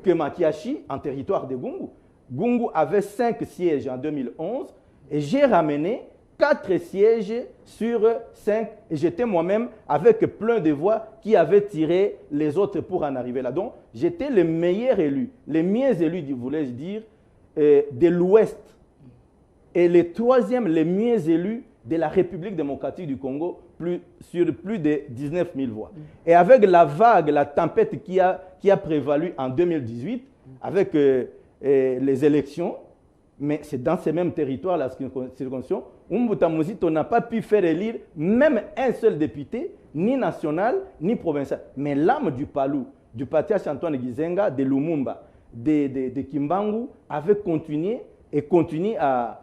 que Makiachi en territoire de Gungu. Gungu avait 5 sièges en 2011 et j'ai ramené 4 sièges sur 5 et j'étais moi-même avec plein de voix qui avaient tiré les autres pour en arriver là. Donc j'étais le meilleur élu, les mieux élus, voulais-je dire, de l'Ouest et le 3e, les mieux élus de la République démocratique du Congo, sur plus de 19 000 voix. Et avec la vague, la tempête qui a prévalu en 2018, avec les élections, Mais c'est dans ces mêmes territoires, la circonscription, Umbuta Muzito n'a pas pu faire élire même un seul député, ni national, ni provincial. Mais l'âme du Palou, du patriarche Antoine Gizenga, de Lumumba, de Kimbangu, avait continué et continue à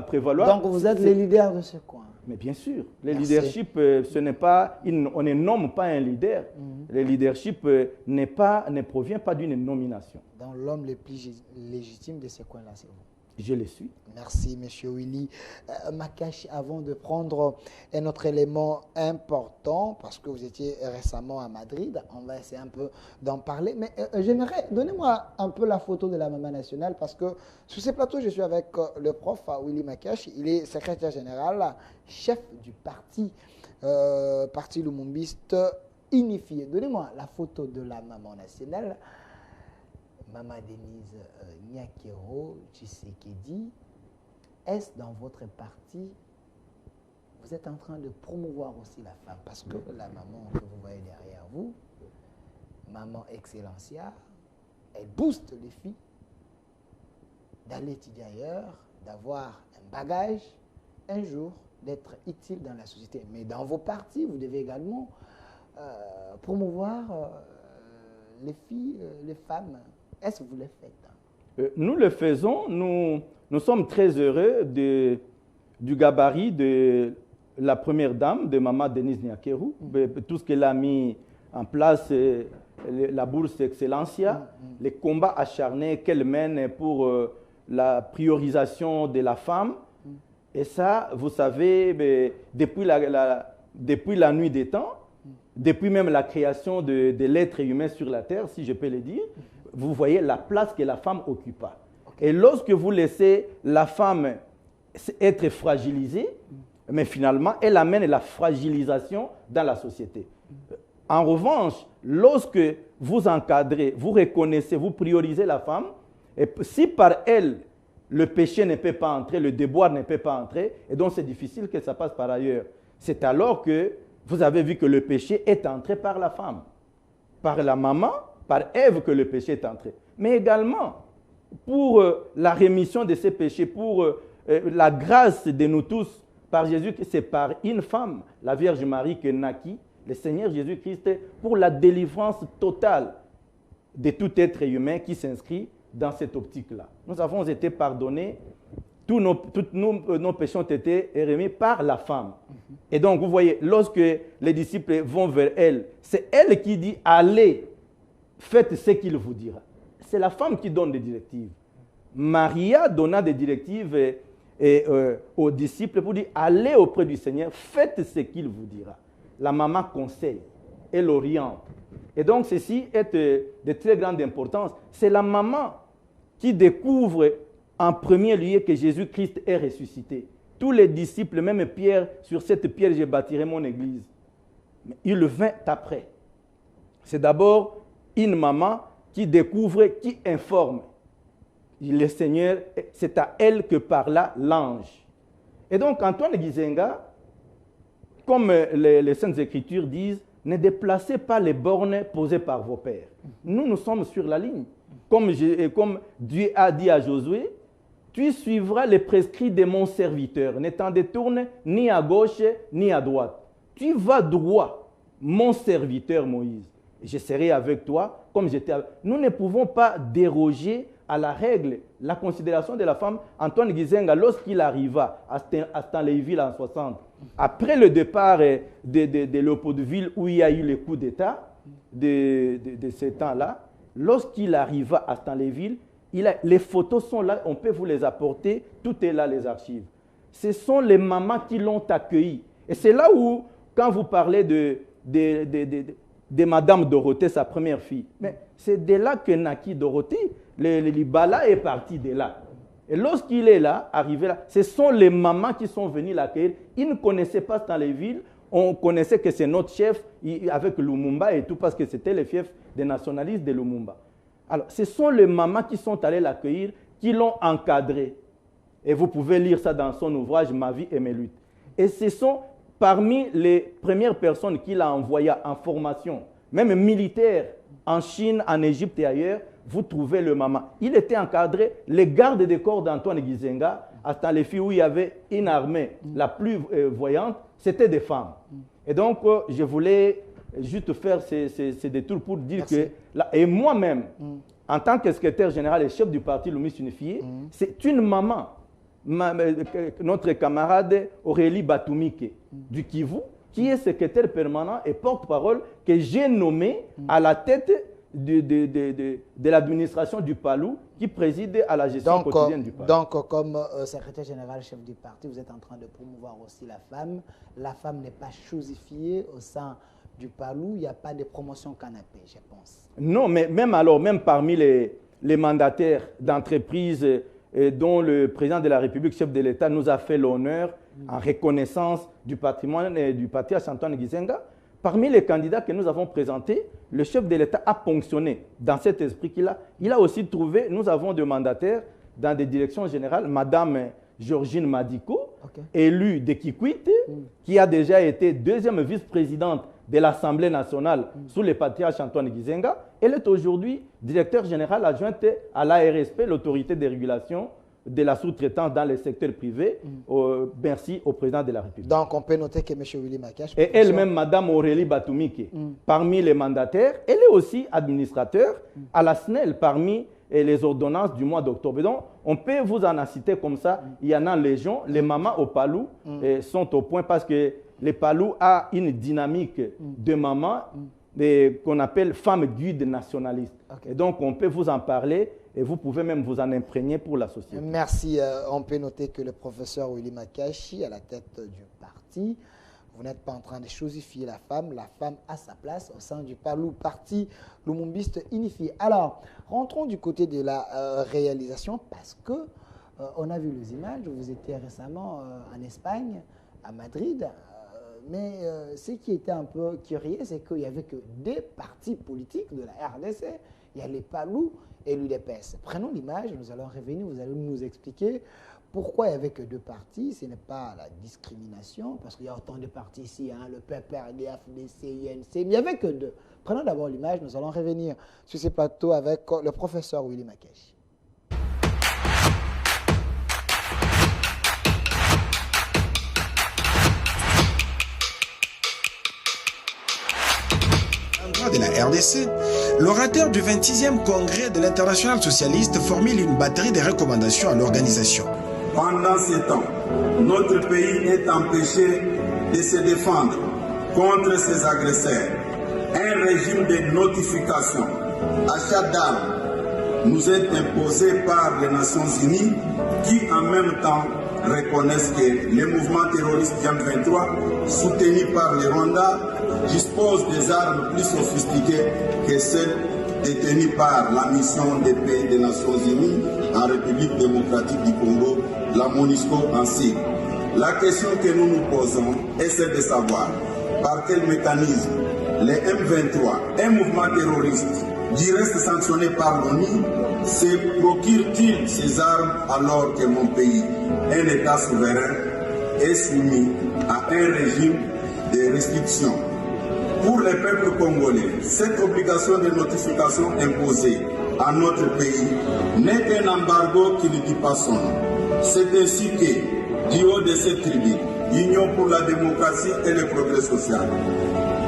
prévaloir. Donc vous êtes les leaders de ce coin. Mais bien sûr, le leadership, ce n'est pas, on ne nomme pas un leader. Le leadership ne provient pas d'une nomination. Donc l'homme le plus légitime de ce coin-là, c'est vous. Je le suis. Merci, M. Willy. Makashi, avant de prendre un autre élément important, parce que vous étiez récemment à Madrid, on va essayer un peu d'en parler, mais j'aimerais, donnez-moi un peu la photo de la maman nationale, parce que sur ce plateau, je suis avec le prof Willy Makashi, il est secrétaire général, chef du parti lumumbiste unifié. Donnez-moi la photo de la maman nationale. Maman Denise Nyakero Tshisekedi, est-ce dans votre parti, vous êtes en train de promouvoir aussi la femme? Parce que la maman que vous voyez derrière vous, maman Excellencia, elle booste les filles d'aller étudier ailleurs, d'avoir un bagage, un jour, d'être utile dans la société. Mais dans vos partis, vous devez également promouvoir les filles, les femmes. Est-ce que vous le faites? Nous le faisons. Nous sommes très heureux du gabarit de la première dame, de Maman Denise Nyakero. Tout ce qu'elle a mis en place, la bourse Excellencia, les combats acharnés qu'elle mène pour la priorisation de la femme. Et ça, vous savez, depuis la nuit des temps, depuis même la création de l'être humain sur la terre, si je peux le dire, vous voyez la place que la femme occupa. Et lorsque vous laissez la femme être fragilisée, mais finalement, elle amène la fragilisation dans la société. En revanche, lorsque vous encadrez, vous reconnaissez, vous priorisez la femme, et si par elle, le péché ne peut pas entrer, le déboire ne peut pas entrer, et donc c'est difficile que ça passe par ailleurs. C'est alors que vous avez vu que le péché est entré par la femme, par la maman, par Ève que le péché est entré. Mais également, pour la rémission de ces péchés, pour la grâce de nous tous, par Jésus, c'est par une femme, la Vierge Marie, que naquit le Seigneur Jésus-Christ, pour la délivrance totale de tout être humain qui s'inscrit dans cette optique-là. Nous avons été pardonnés, tous nos péchés ont été remis par la femme. Et donc, vous voyez, lorsque les disciples vont vers elle, c'est elle qui dit « Allez, faites ce qu'il vous dira ». C'est la femme qui donne des directives. Maria donna des directives aux disciples pour dire « Allez auprès du Seigneur, faites ce qu'il vous dira ». La maman conseille, elle oriente. Et donc, ceci est de très grande importance. C'est la maman qui découvre en premier lieu que Jésus-Christ est ressuscité. Tous les disciples, même Pierre, sur cette pierre, je bâtirai mon église. Mais il vint après. C'est d'abord une maman qui découvre, qui informe. Le Seigneur, c'est à elle que parla l'ange. Et donc, Antoine Gizenga, comme les Saintes Écritures disent, ne déplacez pas les bornes posées par vos pères. Nous sommes sur la ligne. Comme Dieu a dit à Josué, tu suivras les prescrits de mon serviteur, ne t'en détourne ni à gauche ni à droite. Tu vas droit, mon serviteur Moïse. Je serai avec toi comme j'étais avec. Nous ne pouvons pas déroger à la règle, la considération de la femme. Antoine Gizenga, lorsqu'il arriva à Stanleyville en 60, après le départ de Léopoldville où il y a eu le coup d'État de ce temps-là, lorsqu'il arriva à Stanleyville, les photos sont là, on peut vous les apporter, tout est là, les archives. Ce sont les mamans qui l'ont accueilli. Et c'est là où, quand vous parlez de Madame Dorothée, sa première fille, mais c'est de là que naquit Dorothée. Le Libala est parti de là. Et lorsqu'il est là, arrivé là, ce sont les mamans qui sont venues l'accueillir. Ils ne connaissaient pas Stanleyville. On connaissait que c'est notre chef avec Lumumba et tout, parce que c'était le fief des nationalistes de Lumumba. Alors, ce sont les mamans qui sont allées l'accueillir, qui l'ont encadré. Et vous pouvez lire ça dans son ouvrage « Ma vie et mes luttes ». Et ce sont parmi les premières personnes qu'il a envoyées en formation, même militaire, en Chine, en Égypte et ailleurs, vous trouvez le maman. Il était encadré, les gardes des corps d'Antoine Gizenga, hasta les filles où il y avait une armée la plus voyante, c'était des femmes. Et donc, je voulais juste faire ces détours pour dire que, et moi-même, en tant que secrétaire général et chef du parti Lumis Unifié, c'est une maman, notre camarade Aurélie Batumike du Kivu, qui est secrétaire permanent et porte-parole que j'ai nommé à la tête de l'administration du PALU qui préside à la gestion quotidienne du PALU. Donc, comme secrétaire général, chef du parti, vous êtes en train de promouvoir aussi la femme. La femme n'est pas chosifiée au sein du PALU. Il n'y a pas de promotion canapé, je pense. Non, mais même alors, même parmi les mandataires d'entreprises dont le président de la République, chef de l'État, nous a fait l'honneur en reconnaissance du patrimoine et du patriarche Antoine Gizenga, parmi les candidats que nous avons présentés, le chef de l'État a ponctionné dans cet esprit qu'il a. Il a aussi trouvé, nous avons des mandataires dans des directions générales, Madame Georgine Madiko, élue de Kikwit, qui a déjà été deuxième vice-présidente de l'Assemblée nationale sous le patriarche Antoine Gizenga. Elle est aujourd'hui directeur général adjointe à l'ARSP, l'autorité de régulation de la sous-traitance dans le secteur privé. Merci au président de la République. Donc, on peut noter que M. Willy Makache... Et elle-même, Mme Aurélie Batumike, parmi les mandataires, elle est aussi administrateur à la SNEL parmi les ordonnances du mois d'octobre. Donc, on peut vous en citer comme ça. Il y en a légion. Les mamans au PALU sont au point parce que le PALU a une dynamique de mamans qu'on appelle femmes guides nationalistes. Et donc, on peut vous en parler et vous pouvez même vous en imprégner pour la société. Merci. On peut noter que le professeur Willy Makache, à la tête du parti, vous n'êtes pas en train de chosifier la femme a sa place au sein du PALU, parti lumumbiste unifié. Alors, rentrons du côté de la réalisation parce que on a vu les images, vous étiez récemment en Espagne, à Madrid, mais ce qui était un peu curieux, c'est qu'il n'y avait que deux partis politiques de la RDC. Il y a les PALU et l'UDPS. Prenons l'image, nous allons revenir, vous allez nous expliquer pourquoi il n'y avait que deux partis. Ce n'est pas la discrimination, parce qu'il y a autant de partis ici, hein, le PPRD, FDC, INC, mais il n'y avait que deux. Prenons d'abord l'image, nous allons revenir sur ces plateaux avec le professeur Willy Makache. De la RDC, l'orateur du 26e congrès de l'Internationale socialiste formule une batterie de recommandations à l'organisation. Pendant ces temps, notre pays est empêché de se défendre contre ses agresseurs. Un régime de notification, achat d'armes, nous est imposé par les Nations Unies qui en même temps reconnaissent que les mouvements terroristes M23 soutenus par le Rwanda disposent des armes plus sophistiquées que celles détenues par la mission de paix des Nations Unies en République démocratique du Congo, la MONUSCO en sigle. La question que nous nous posons est celle de savoir par quel mécanisme les M23, un mouvement terroriste, du reste sanctionné par l'ONU, se procure-t-il ces armes alors que mon pays, un État souverain, est soumis à un régime de restriction? Pour les peuples congolais, cette obligation de notification imposée à notre pays n'est qu'un embargo qui ne dit pas son nom. C'est ainsi que, du haut de cette tribune, Union pour la démocratie et le progrès social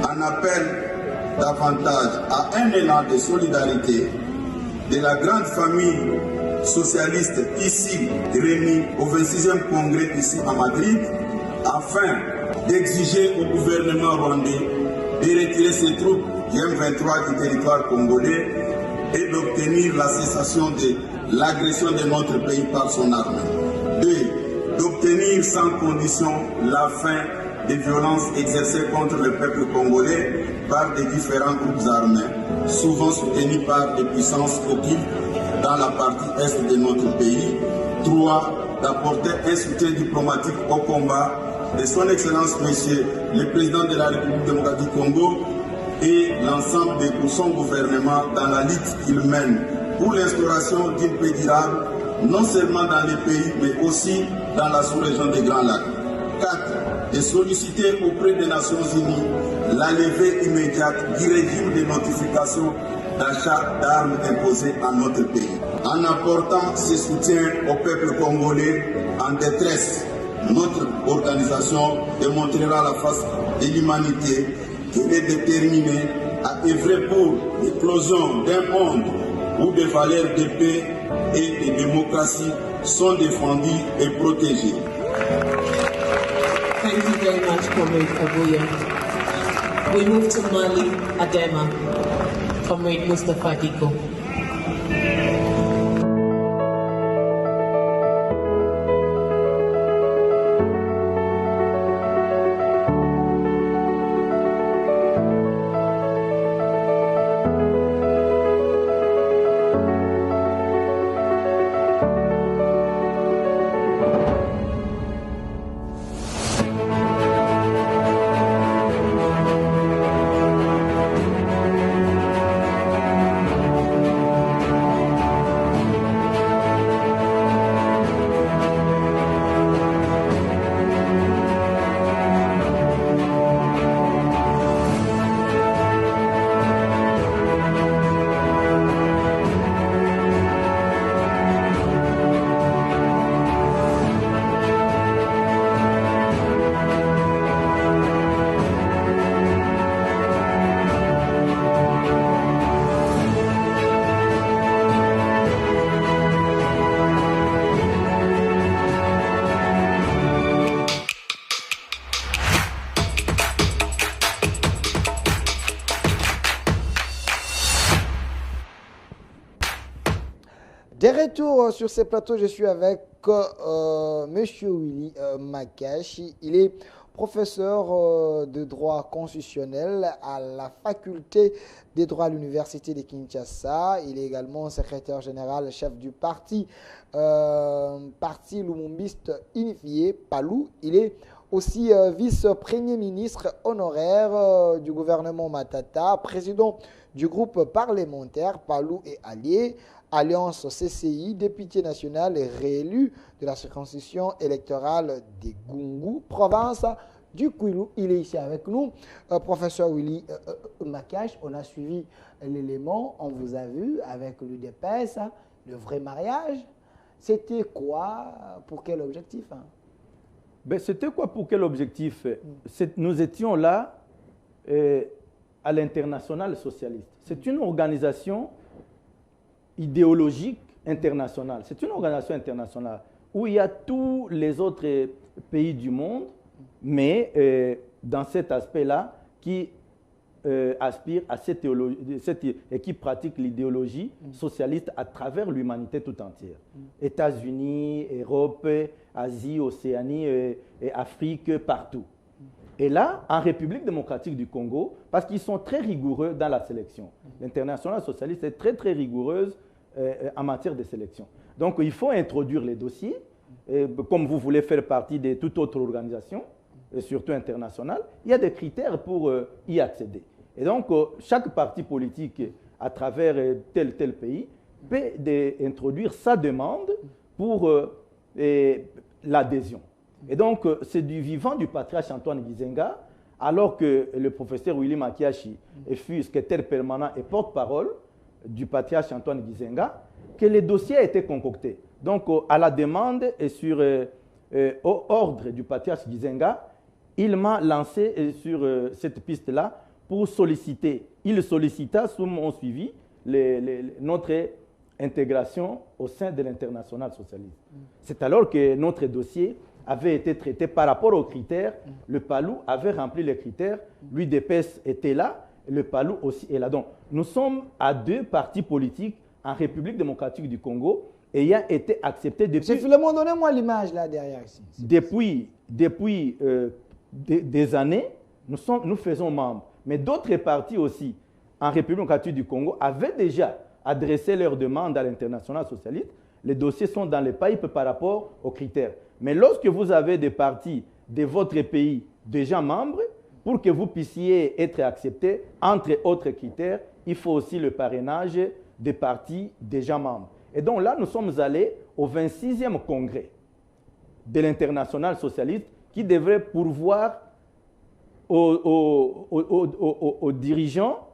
en appelle davantage à un élan de solidarité de la grande famille socialiste ici réunie au 26e congrès ici à Madrid afin d'exiger au gouvernement rwandais de retirer ses troupes du M23 du territoire congolais et d'obtenir la cessation de l'agression de notre pays par son armée. 2. D'obtenir sans condition la fin des violences exercées contre le peuple congolais par des différents groupes armés, souvent soutenus par des puissances occultes dans la partie est de notre pays. 3. D'apporter un soutien diplomatique au combat de son Excellence Monsieur le Président de la République démocratique du Congo et l'ensemble de son gouvernement dans la lutte qu'il mène pour l'instauration d'une paix durable, non seulement dans les pays, mais aussi dans la sous-région des Grands Lacs. 4. De solliciter auprès des Nations Unies la levée immédiate du régime de notification d'achat d'armes imposées à notre pays. En apportant ce soutien au peuple congolais en détresse, notre organisation démontrera la face de l'humanité qu'elle est déterminée à œuvrer pour l'éclosion d'un monde où des valeurs de paix et de démocratie sont défendues et protégées. Thank you very much, Comrade Abuya. We move to Mali, Adema. Comrade Mustafa Diko. De retour sur ces plateaux, je suis avec Monsieur Willy Makashi. Il est professeur de droit constitutionnel à la faculté des droits à l'université de Kinshasa. Il est également secrétaire général, chef du parti Lumumbiste Unifié, PALU. Il est aussi vice-premier ministre honoraire du gouvernement Matata, président du groupe parlementaire PALU et Alliés, Alliance CCI, député national et réélu de la circonscription électorale des Gungu, province du Kwilu. Il est ici avec nous. Professeur Willy Makashi, on a suivi l'élément, on vous a vu avec l'UDPS, le vrai mariage. C'était quoi, pour quel objectif? Ben, c'était quoi, pour quel objectif? Nous étions là à l'Internationale socialiste. C'est une organisation idéologique internationale. C'est une organisation internationale où il y a tous les autres pays du monde, mais dans cet aspect-là, qui aspire à cette et qui pratique l'idéologie socialiste à travers l'humanité tout entière. États-Unis, Europe, Asie, Océanie et Afrique, partout. Et là, en République démocratique du Congo, parce qu'ils sont très rigoureux dans la sélection. L'Internationale socialiste est très, très rigoureuse en matière de sélection. Donc, il faut introduire les dossiers, comme vous voulez faire partie de toute autre organisation, et surtout internationale, il y a des critères pour y accéder. Et donc, chaque parti politique, à travers tel pays, peut introduire sa demande pour l'adhésion. Et donc, c'est du vivant du patriarche Antoine Gizenga, alors que le professeur Willy Makashi fut secrétaire permanent et porte-parole du patriarche Antoine Gizenga, que les dossiers a été concoctés. Donc, à la demande et sur ordre du patriarche Gizenga, il m'a lancé sur cette piste-là pour solliciter. Il sollicita, sous mon suivi, notre intégration au sein de l'Internationale socialiste. C'est alors que notre dossier avait été traité par rapport aux critères. Le PALU avait rempli les critères, l'UDPS était là, le PALU aussi est là. Donc, nous sommes à deux partis politiques en République démocratique du Congo ayant été acceptés depuis... Monsieur Philemon, donnez-moi l'image là derrière ici. Depuis des années, nous faisons membre. Mais d'autres partis aussi en République démocratique du Congo avaient déjà adressé leurs demandes à l'Internationale socialiste. Les dossiers sont dans les pipes par rapport aux critères. Mais lorsque vous avez des partis de votre pays déjà membres, pour que vous puissiez être accepté, entre autres critères, il faut aussi le parrainage des partis déjà membres. Et donc là, nous sommes allés au 26e congrès de l'Internationale socialiste qui devrait pourvoir aux dirigeants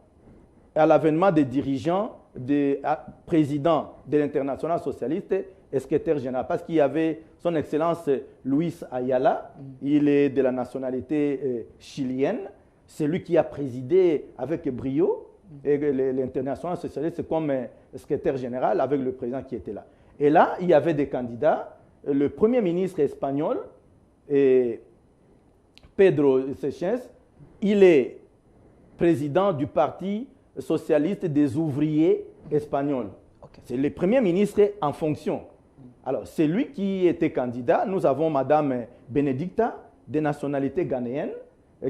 à l'avènement des dirigeants, des présidents de l'Internationale socialiste et secrétaire général. Parce qu'il y avait son Excellence Luis Ayala, il est de la nationalité chilienne. C'est lui qui a présidé avec brio l'Internationale socialiste comme secrétaire général avec le président qui était là. Et là, il y avait des candidats. Le premier ministre espagnol, Pedro Sánchez, il est président du Parti socialiste des ouvriers espagnols. Okay. C'est le premier ministre en fonction. Alors, c'est lui qui était candidat. Nous avons Madame Benedicta, de nationalité ghanéenne,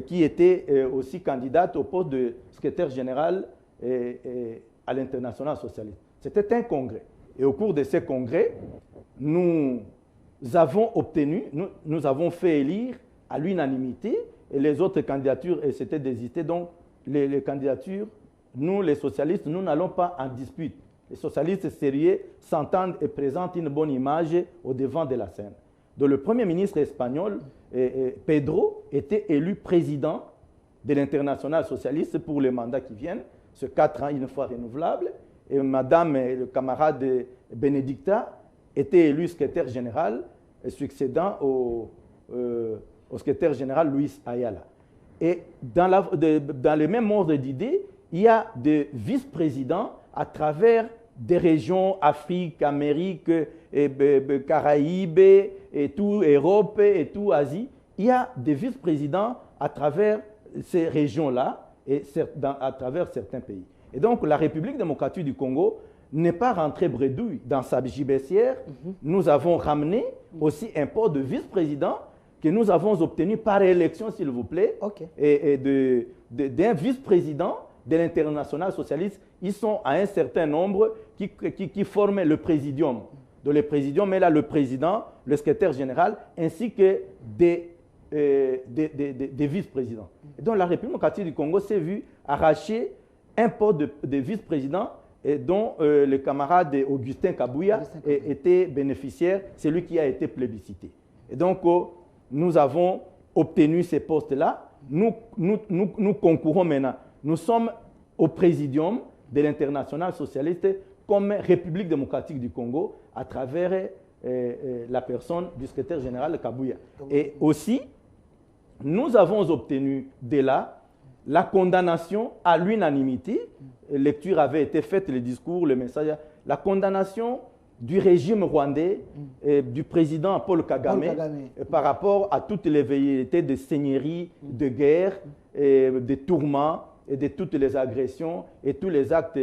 qui était aussi candidate au poste de secrétaire général à l'Internationale socialiste. C'était un congrès. Et au cours de ce congrès, nous avons obtenu, nous avons fait élire à l'unanimité, et les autres candidatures s'étaient désistées. Donc, les candidatures, nous, les socialistes, nous n'allons pas en dispute. Les socialistes sérieux s'entendent et présentent une bonne image au devant de la scène. Donc, le premier ministre espagnol, Pedro, était élu président de l'Internationale socialiste pour les mandats qui viennent, ce 4 ans, une fois renouvelable. Et madame, le camarade Benedicta, était élu secrétaire général, succédant au secrétaire général Luis Ayala. Et dans le même ordre d'idées, il y a des vice-présidents à travers des régions, Afrique, Amérique, Caraïbes, et tout, Europe, et tout, Asie. Il y a des vice-présidents à travers ces régions-là et à travers certains pays. Et donc, la République démocratique du Congo n'est pas rentrée bredouille dans sa gibecière. Nous avons ramené aussi un poste de vice-président que nous avons obtenu par élection, s'il vous plaît, et d'un vice-président de l'Internationale socialiste. Ils sont à un certain nombre qui forment le présidium. Donc le présidium est là le président, le secrétaire général, ainsi que des vice-présidents. Et donc la République démocratique du Congo s'est vue arracher un poste de vice-président dont le camarade Augustin Kabouya était bénéficiaire, c'est lui qui a été plébiscité. Et donc nous avons obtenu ces postes-là. Nous concourons maintenant. Nous sommes au présidium de l'Internationale socialiste comme République démocratique du Congo à travers la personne du secrétaire général Kabouya. Et aussi, nous avons obtenu de là la condamnation à l'unanimité. Lecture avait été faite, le discours, le message, la condamnation du régime rwandais, du président Paul Kagame, par rapport à toutes les velléités de seigneurie, de guerre, de tourments et de toutes les agressions et tous les actes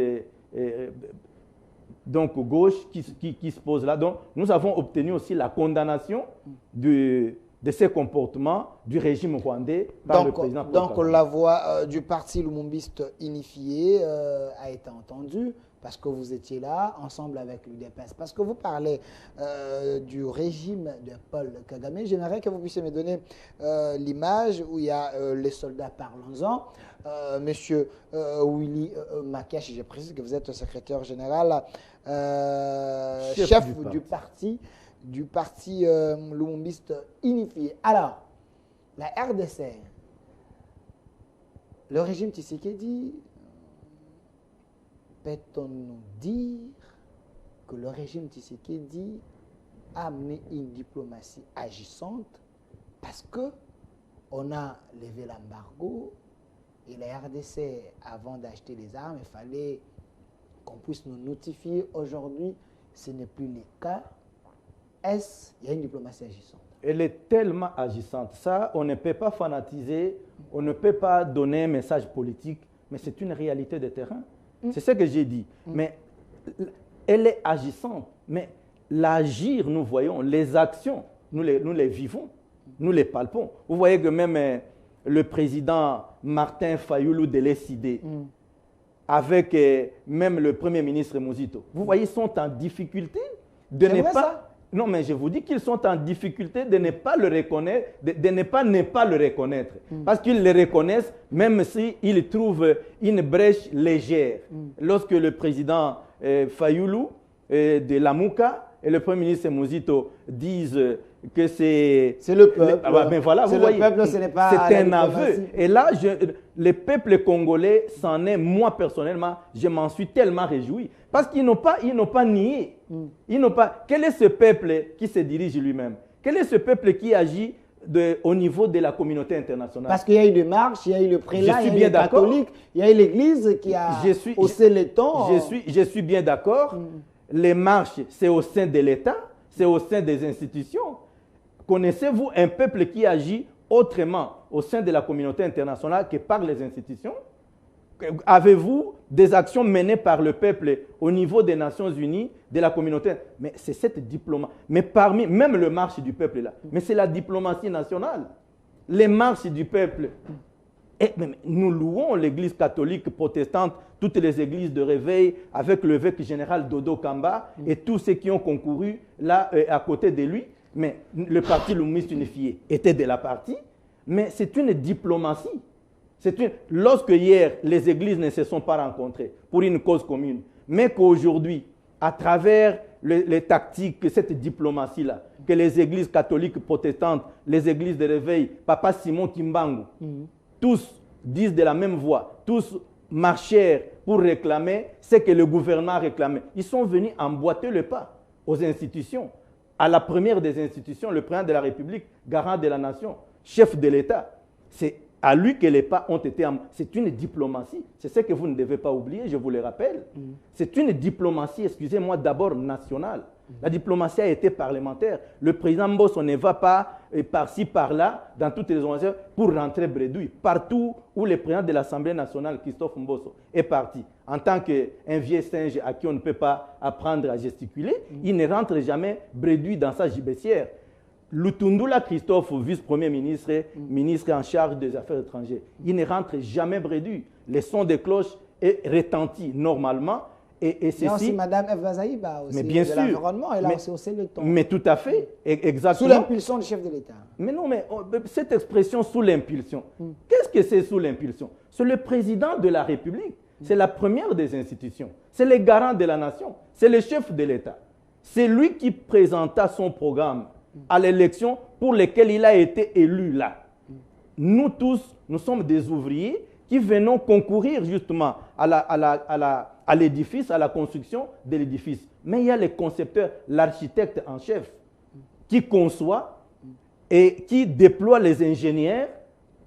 donc gauche qui se posent là. Donc, nous avons obtenu aussi la condamnation de ces comportements du régime rwandais par le président Paul Kagame. Donc, la voix du parti lumumbiste unifié a été entendue parce que vous étiez là, ensemble avec l'UDPS. Parce que vous parlez du régime de Paul Kagame. J'aimerais que vous puissiez me donner l'image où il y a les soldats parlons-en. Monsieur Willy Makash, je précise que vous êtes secrétaire général, chef du parti lumumbiste unifié. Alors, la RDC, le régime Tshisekedi, peut-on nous dire que le régime Tshisekedi a amené une diplomatie agissante parce qu'on a levé l'embargo et la RDC, avant d'acheter des armes, il fallait qu'on puisse nous notifier. Aujourd'hui, ce n'est plus le cas. Il y a une diplomatie agissante? Elle est tellement agissante. Ça, on ne peut pas fanatiser, on ne peut pas donner un message politique, mais c'est une réalité de terrain. C'est ce que j'ai dit. Mais elle est agissante. Mais l'agir, nous voyons, les actions, nous les vivons, nous les palpons. Vous voyez que même le président Martin Fayulu de l'ECD, avec même le premier ministre Muzito, vous voyez, ils sont en difficulté de ne pas... Ça? Non, mais je vous dis qu'ils sont en difficulté de ne pas le reconnaître, de ne pas le reconnaître. Parce qu'ils le reconnaissent, même s'ils trouvent une brèche légère. Lorsque le président Fayulu de Lamuka et le Premier ministre Muzito disent que c'est... C'est le peuple. Ben voilà, vous voyez, peuple, ce n'est pas c'est un aveu. Et là, le peuple congolais s'en est, moi personnellement, je m'en suis tellement réjoui. Parce qu'ils n'ont pas nié. Ils n'ont pas... Quel est ce peuple qui se dirige lui-même? Quel est ce peuple qui agit au niveau de la communauté internationale? Parce qu'il y a eu des marches, il y a eu le prélat, il y a eu les catholiques, il y a eu l'église qui a haussé les tons. Je suis bien d'accord. Les marches, c'est au sein de l'État, c'est au sein des institutions. Connaissez-vous un peuple qui agit autrement au sein de la communauté internationale que par les institutions? Avez-vous des actions menées par le peuple au niveau des Nations Unies, de la communauté? Mais c'est cette diplomatie. Mais parmi, même le marche du peuple là, mais c'est la diplomatie nationale. Les marches du peuple. Et nous louons l'Église catholique protestante, toutes les églises de réveil, avec l'évêque général Dodo Kamba et tous ceux qui ont concouru là à côté de lui. Mais le parti Lumiste Unifié était de la partie, mais c'est une diplomatie. Lorsque hier, les églises ne se sont pas rencontrées pour une cause commune, mais qu'aujourd'hui, à travers les tactiques, cette diplomatie-là, que les églises catholiques protestantes, les églises de réveil, Papa Simon Kimbangu, tous disent de la même voix, tous marchèrent pour réclamer ce que le gouvernement réclamait. Ils sont venus emboîter le pas aux institutions. À la première des institutions, le président de la République, garant de la nation, chef de l'État. C'est à lui que les pas ont été... C'est une diplomatie. C'est ce que vous ne devez pas oublier, je vous le rappelle. C'est une diplomatie, excusez-moi, d'abord nationale. La diplomatie a été parlementaire. Le président Mbosso ne va pas par-ci, par-là, dans toutes les organisations, pour rentrer bredouille. Partout où le président de l'Assemblée nationale, Christophe Mbosso, est parti, en tant qu'un vieux singe à qui on ne peut pas apprendre à gesticuler, il ne rentre jamais bredouille dans sa gibecière. Lutundula Christophe, vice-premier ministre, ministre en charge des Affaires étrangères, il ne rentre jamais bredouille. Le son des cloches est retenti normalement. Et ceci, aussi Mme Eva Zaïba, aussi, mais bien de sûr, l'environnement, elle a aussi haussé le ton. Mais tout à fait, exactement. Sous l'impulsion du chef de l'État. Mais non, mais cette expression sous l'impulsion, qu'est-ce que c'est sous l'impulsion? C'est le président de la République, c'est la première des institutions, c'est le garant de la nation, c'est le chef de l'État. C'est lui qui présenta son programme à l'élection pour lequel il a été élu là. Nous tous, nous sommes des ouvriers qui venons concourir justement à l'édifice, à la construction de l'édifice. Mais il y a les concepteurs, l'architecte en chef, qui conçoit et qui déploie les ingénieurs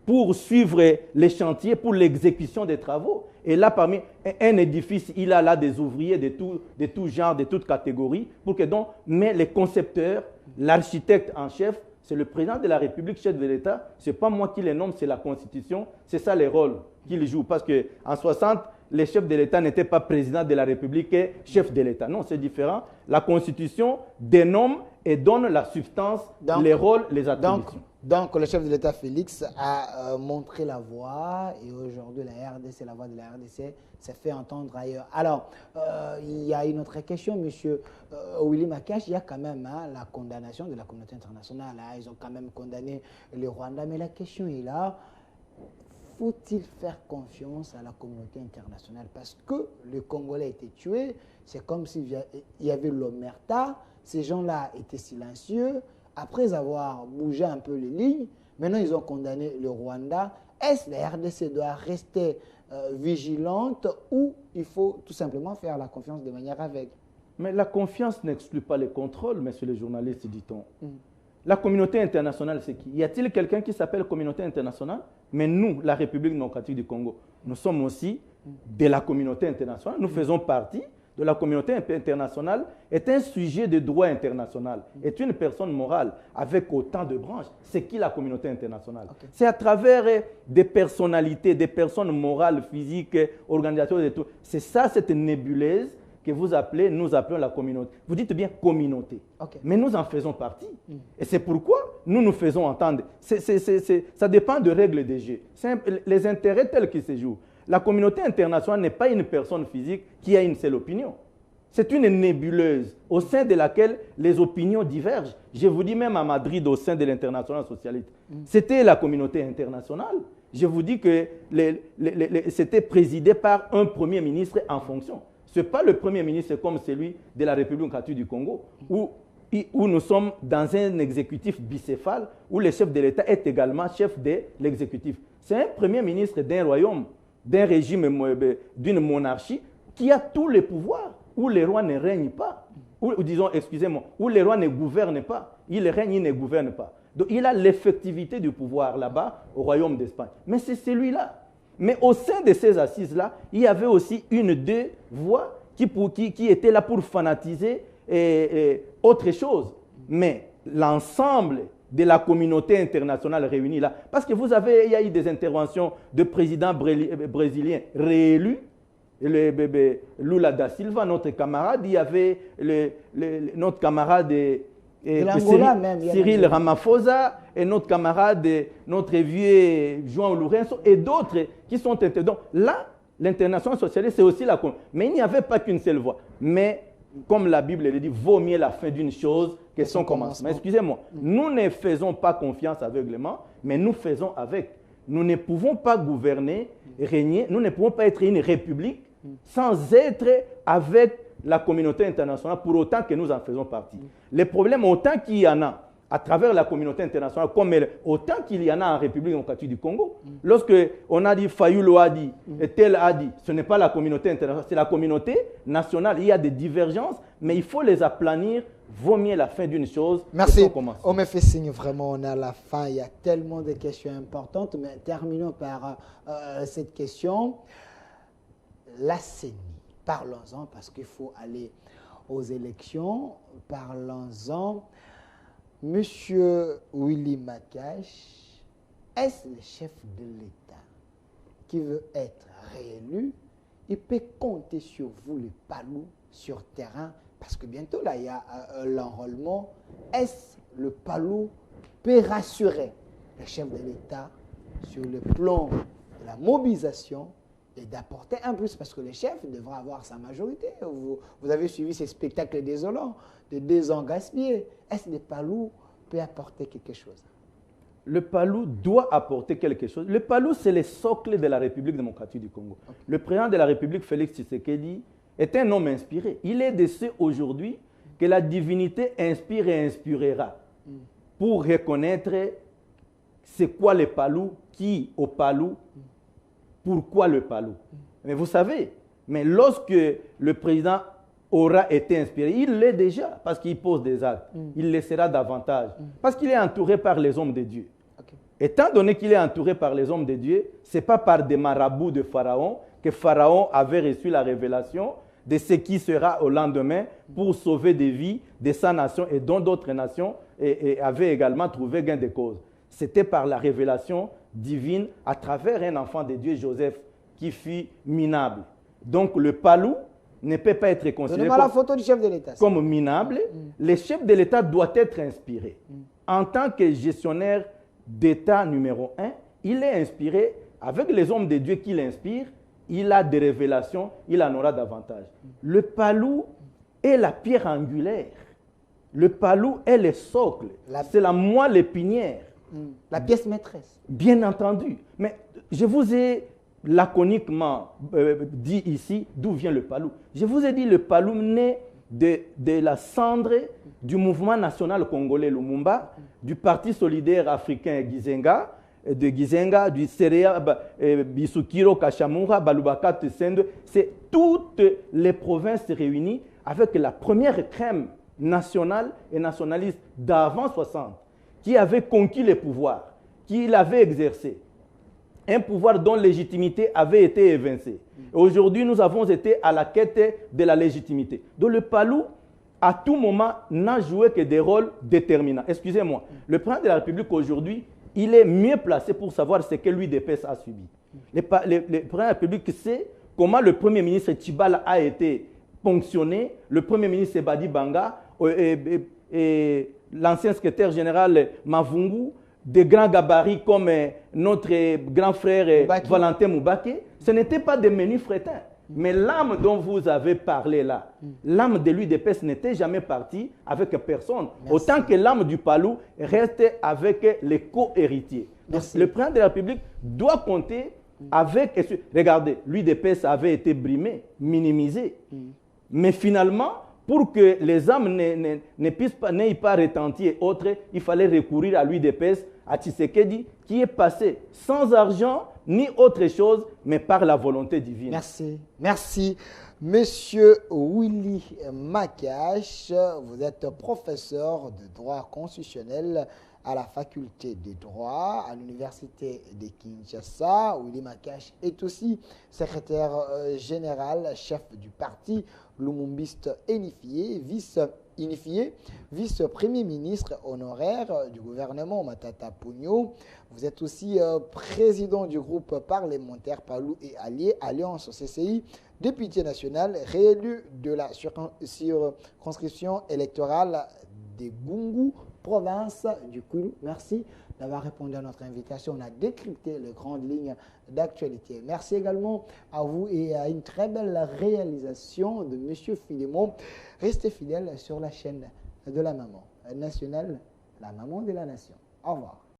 pour suivre les chantiers, pour l'exécution des travaux. Et là, parmi un édifice, il a là des ouvriers de tout genre, de toutes catégories, pour que donc, mais les concepteurs, l'architecte en chef, c'est le président de la République, chef de l'État. Ce n'est pas moi qui les nomme, c'est la Constitution. C'est ça les rôles qu'il joue. Parce qu'en 60, les chefs de l'État n'étaient pas président de la République et chef de l'État. Non, c'est différent. La Constitution dénomme et donne la substance, les rôles, les attributions. Donc, le chef de l'État, Félix, a montré la voie et aujourd'hui, la RDC, la voix de la RDC s'est fait entendre ailleurs. Alors, il y a une autre question, monsieur Willy Makache. Il y a quand même la condamnation de la communauté internationale. Ils ont quand même condamné le Rwanda, mais la question est là. Faut-il faire confiance à la communauté internationale? Parce que le Congolais a été tué, c'est comme s'il y avait l'omerta. Ces gens-là étaient silencieux. Après avoir bougé un peu les lignes, maintenant ils ont condamné le Rwanda. Est-ce que la RDC doit rester vigilante ou il faut tout simplement faire la confiance de manière aveugle? Mais la confiance n'exclut pas les contrôles, messieurs les journalistes, dit-on. La communauté internationale, c'est qui? Y a-t-il quelqu'un qui s'appelle communauté internationale? Mais nous, la République démocratique du Congo, nous sommes aussi de la communauté internationale. Nous faisons partie de la communauté internationale, est un sujet de droit international, est une personne morale avec autant de branches. C'est qui la communauté internationale? C'est à travers des personnalités, des personnes morales, physiques, organisateurs et tout. C'est ça, cette nébuleuse que vous appelez, nous appelons la communauté. Vous dites bien communauté, mais nous en faisons partie. Et c'est pourquoi nous nous faisons entendre. Ça dépend de règles de jeu. Les intérêts tels qu'ils se jouent. La communauté internationale n'est pas une personne physique qui a une seule opinion. C'est une nébuleuse au sein de laquelle les opinions divergent. Je vous dis même à Madrid, au sein de l'international socialiste. C'était la communauté internationale. Je vous dis que c'était présidé par un premier ministre en fonction. Ce n'est pas le Premier ministre comme celui de la République démocratique du Congo, où nous sommes dans un exécutif bicéphale, où le chef de l'État est également chef de l'exécutif. C'est un Premier ministre d'un royaume, d'un régime, d'une monarchie, qui a tous les pouvoirs, où les rois ne règnent pas, ou disons, excusez-moi, où les rois ne gouvernent pas. Il règne, il ne gouverne pas. Donc il a l'effectivité du pouvoir là-bas, au royaume d'Espagne. Mais c'est celui-là. Mais au sein de ces assises-là, il y avait aussi deux voix qui étaient là pour fanatiser autre chose. Mais l'ensemble de la communauté internationale réunie là, parce que il y a eu des interventions de présidents brésiliens réélus, Lula da Silva, notre camarade, il y avait notre camarade Cyril Ramaphosa et notre camarade, notre vieux João Lourenço et d'autres qui sont intervenus. Donc là, l'international socialiste, c'est aussi la... Mais il n'y avait pas qu'une seule voix. Mais comme la Bible le dit, vaut mieux la fin d'une chose que son commencement. Excusez-moi, nous ne faisons pas confiance aveuglément, mais nous faisons avec. Nous ne pouvons pas gouverner, régner, nous ne pouvons pas être une république sans être avec la communauté internationale pour autant que nous en faisons partie. Les problèmes, autant qu'il y en a à travers la communauté internationale, comme autant qu'il y en a en République démocratique du Congo, lorsque on a dit Fayulu a dit, et tel a dit, ce n'est pas la communauté internationale, c'est la communauté nationale. Il y a des divergences, mais il faut les aplanir. Vaut mieux la fin d'une chose. Merci. On me fait signe, vraiment, on est à la fin. Il y a tellement de questions importantes, mais terminons par cette question. La CENI, parlons-en parce qu'il faut aller aux élections. Parlons-en. Monsieur Willy Makache, est-ce le chef de l'État qui veut être réélu? Il peut compter sur vous, les palous, sur terrain, parce que bientôt, là, il y a l'enrôlement. Est-ce le palou peut rassurer le chef de l'État sur le plan de la mobilisation et d'apporter un plus, parce que le chef devra avoir sa majorité. Vous avez suivi ces spectacles désolants, de 2 ans gaspillés. Est-ce que le palou peut apporter quelque chose? Le palou doit apporter quelque chose. Le palou, c'est le socle de la République démocratique du Congo. Okay. Le président de la République, Félix Tshisekedi, est un homme inspiré. Il est de ceux aujourd'hui que la divinité inspire et inspirera pour reconnaître c'est quoi le palou, qui au palou, pourquoi le palou. Mais vous savez, mais lorsque le président aura été inspiré, il l'est déjà parce qu'il pose des actes. Il le sera davantage parce qu'il est entouré par les hommes de Dieu. Okay. Étant donné qu'il est entouré par les hommes de Dieu, ce n'est pas par des marabouts de Pharaon que Pharaon avait reçu la révélation de ce qui sera au lendemain pour sauver des vies de sa nation et dont d'autres nations et avaient également trouvé gain de cause. C'était par la révélation divine à travers un enfant de Dieu, Joseph, qui fut minable. Donc le palou ne peut pas être considéré la photo du chef de l'État, comme minable. Le chef de l'État doit être inspiré. En tant que gestionnaire d'État numéro 1, il est inspiré avec les hommes de Dieu qui l'inspirent. Il a des révélations, il en aura davantage. Le palou est la pierre angulaire. Le palou est le socle. C'est la moelle épinière. La pièce maîtresse. Bien entendu. Mais je vous ai laconiquement dit ici d'où vient le palou. Je vous ai dit le palou naît de la cendre du mouvement national congolais Lumumba, du Parti solidaire africain Gizenga, du Serea Bisukiro Kashamura, Balubaka Tsendo. C'est toutes les provinces réunies avec la première crème nationale et nationaliste d'avant 60 qui avait conquis le pouvoir, qui l'avait exercé. Un pouvoir dont légitimité avait été évincée. Aujourd'hui, nous avons été à la quête de la légitimité. Donc le palou, à tout moment, n'a joué que des rôles déterminants. Excusez-moi, le président de la République aujourd'hui, il est mieux placé pour savoir ce que l'UDPS a subi. Le président de la République sait comment le Premier ministre Tshibala a été ponctionné, le Premier ministre Sebadi Banga et l'ancien secrétaire général Mavungu, des grands gabarits comme notre grand frère Valentin Moubake. Ce n'était pas des menus frétins. Mais l'âme dont vous avez parlé là, l'âme de l'UDPS n'était jamais partie avec personne. Merci. Autant que l'âme du palou reste avec les co-héritiers. Le président de la République doit compter Regardez, l'UDPS avait été brimé, minimisé. Mais finalement, pour que les âmes n'aient pas retenti et autres, il fallait recourir à l'UDPS, à Tshisekedi, qui est passé sans argent ni autre chose, mais par la volonté divine. Merci. Merci. Monsieur Willy Makache, vous êtes professeur de droit constitutionnel à la faculté de droit à l'université de Kinshasa. Willy Makache est aussi secrétaire général, chef du parti Lumumbiste unifié, vice-premier ministre honoraire du gouvernement Matata Ponyo. Vous êtes aussi président du groupe parlementaire Palou et Alliés, Alliance CCI, député national, réélu de la circonscription électorale des Gungu, province du Kwilu. Merci d'avoir répondu à notre invitation. On a décrypté les grandes lignes d'actualité. Merci également à vous et à une très belle réalisation de M. Philémon. Restez fidèles sur la chaîne de la maman nationale, la maman de la nation. Au revoir.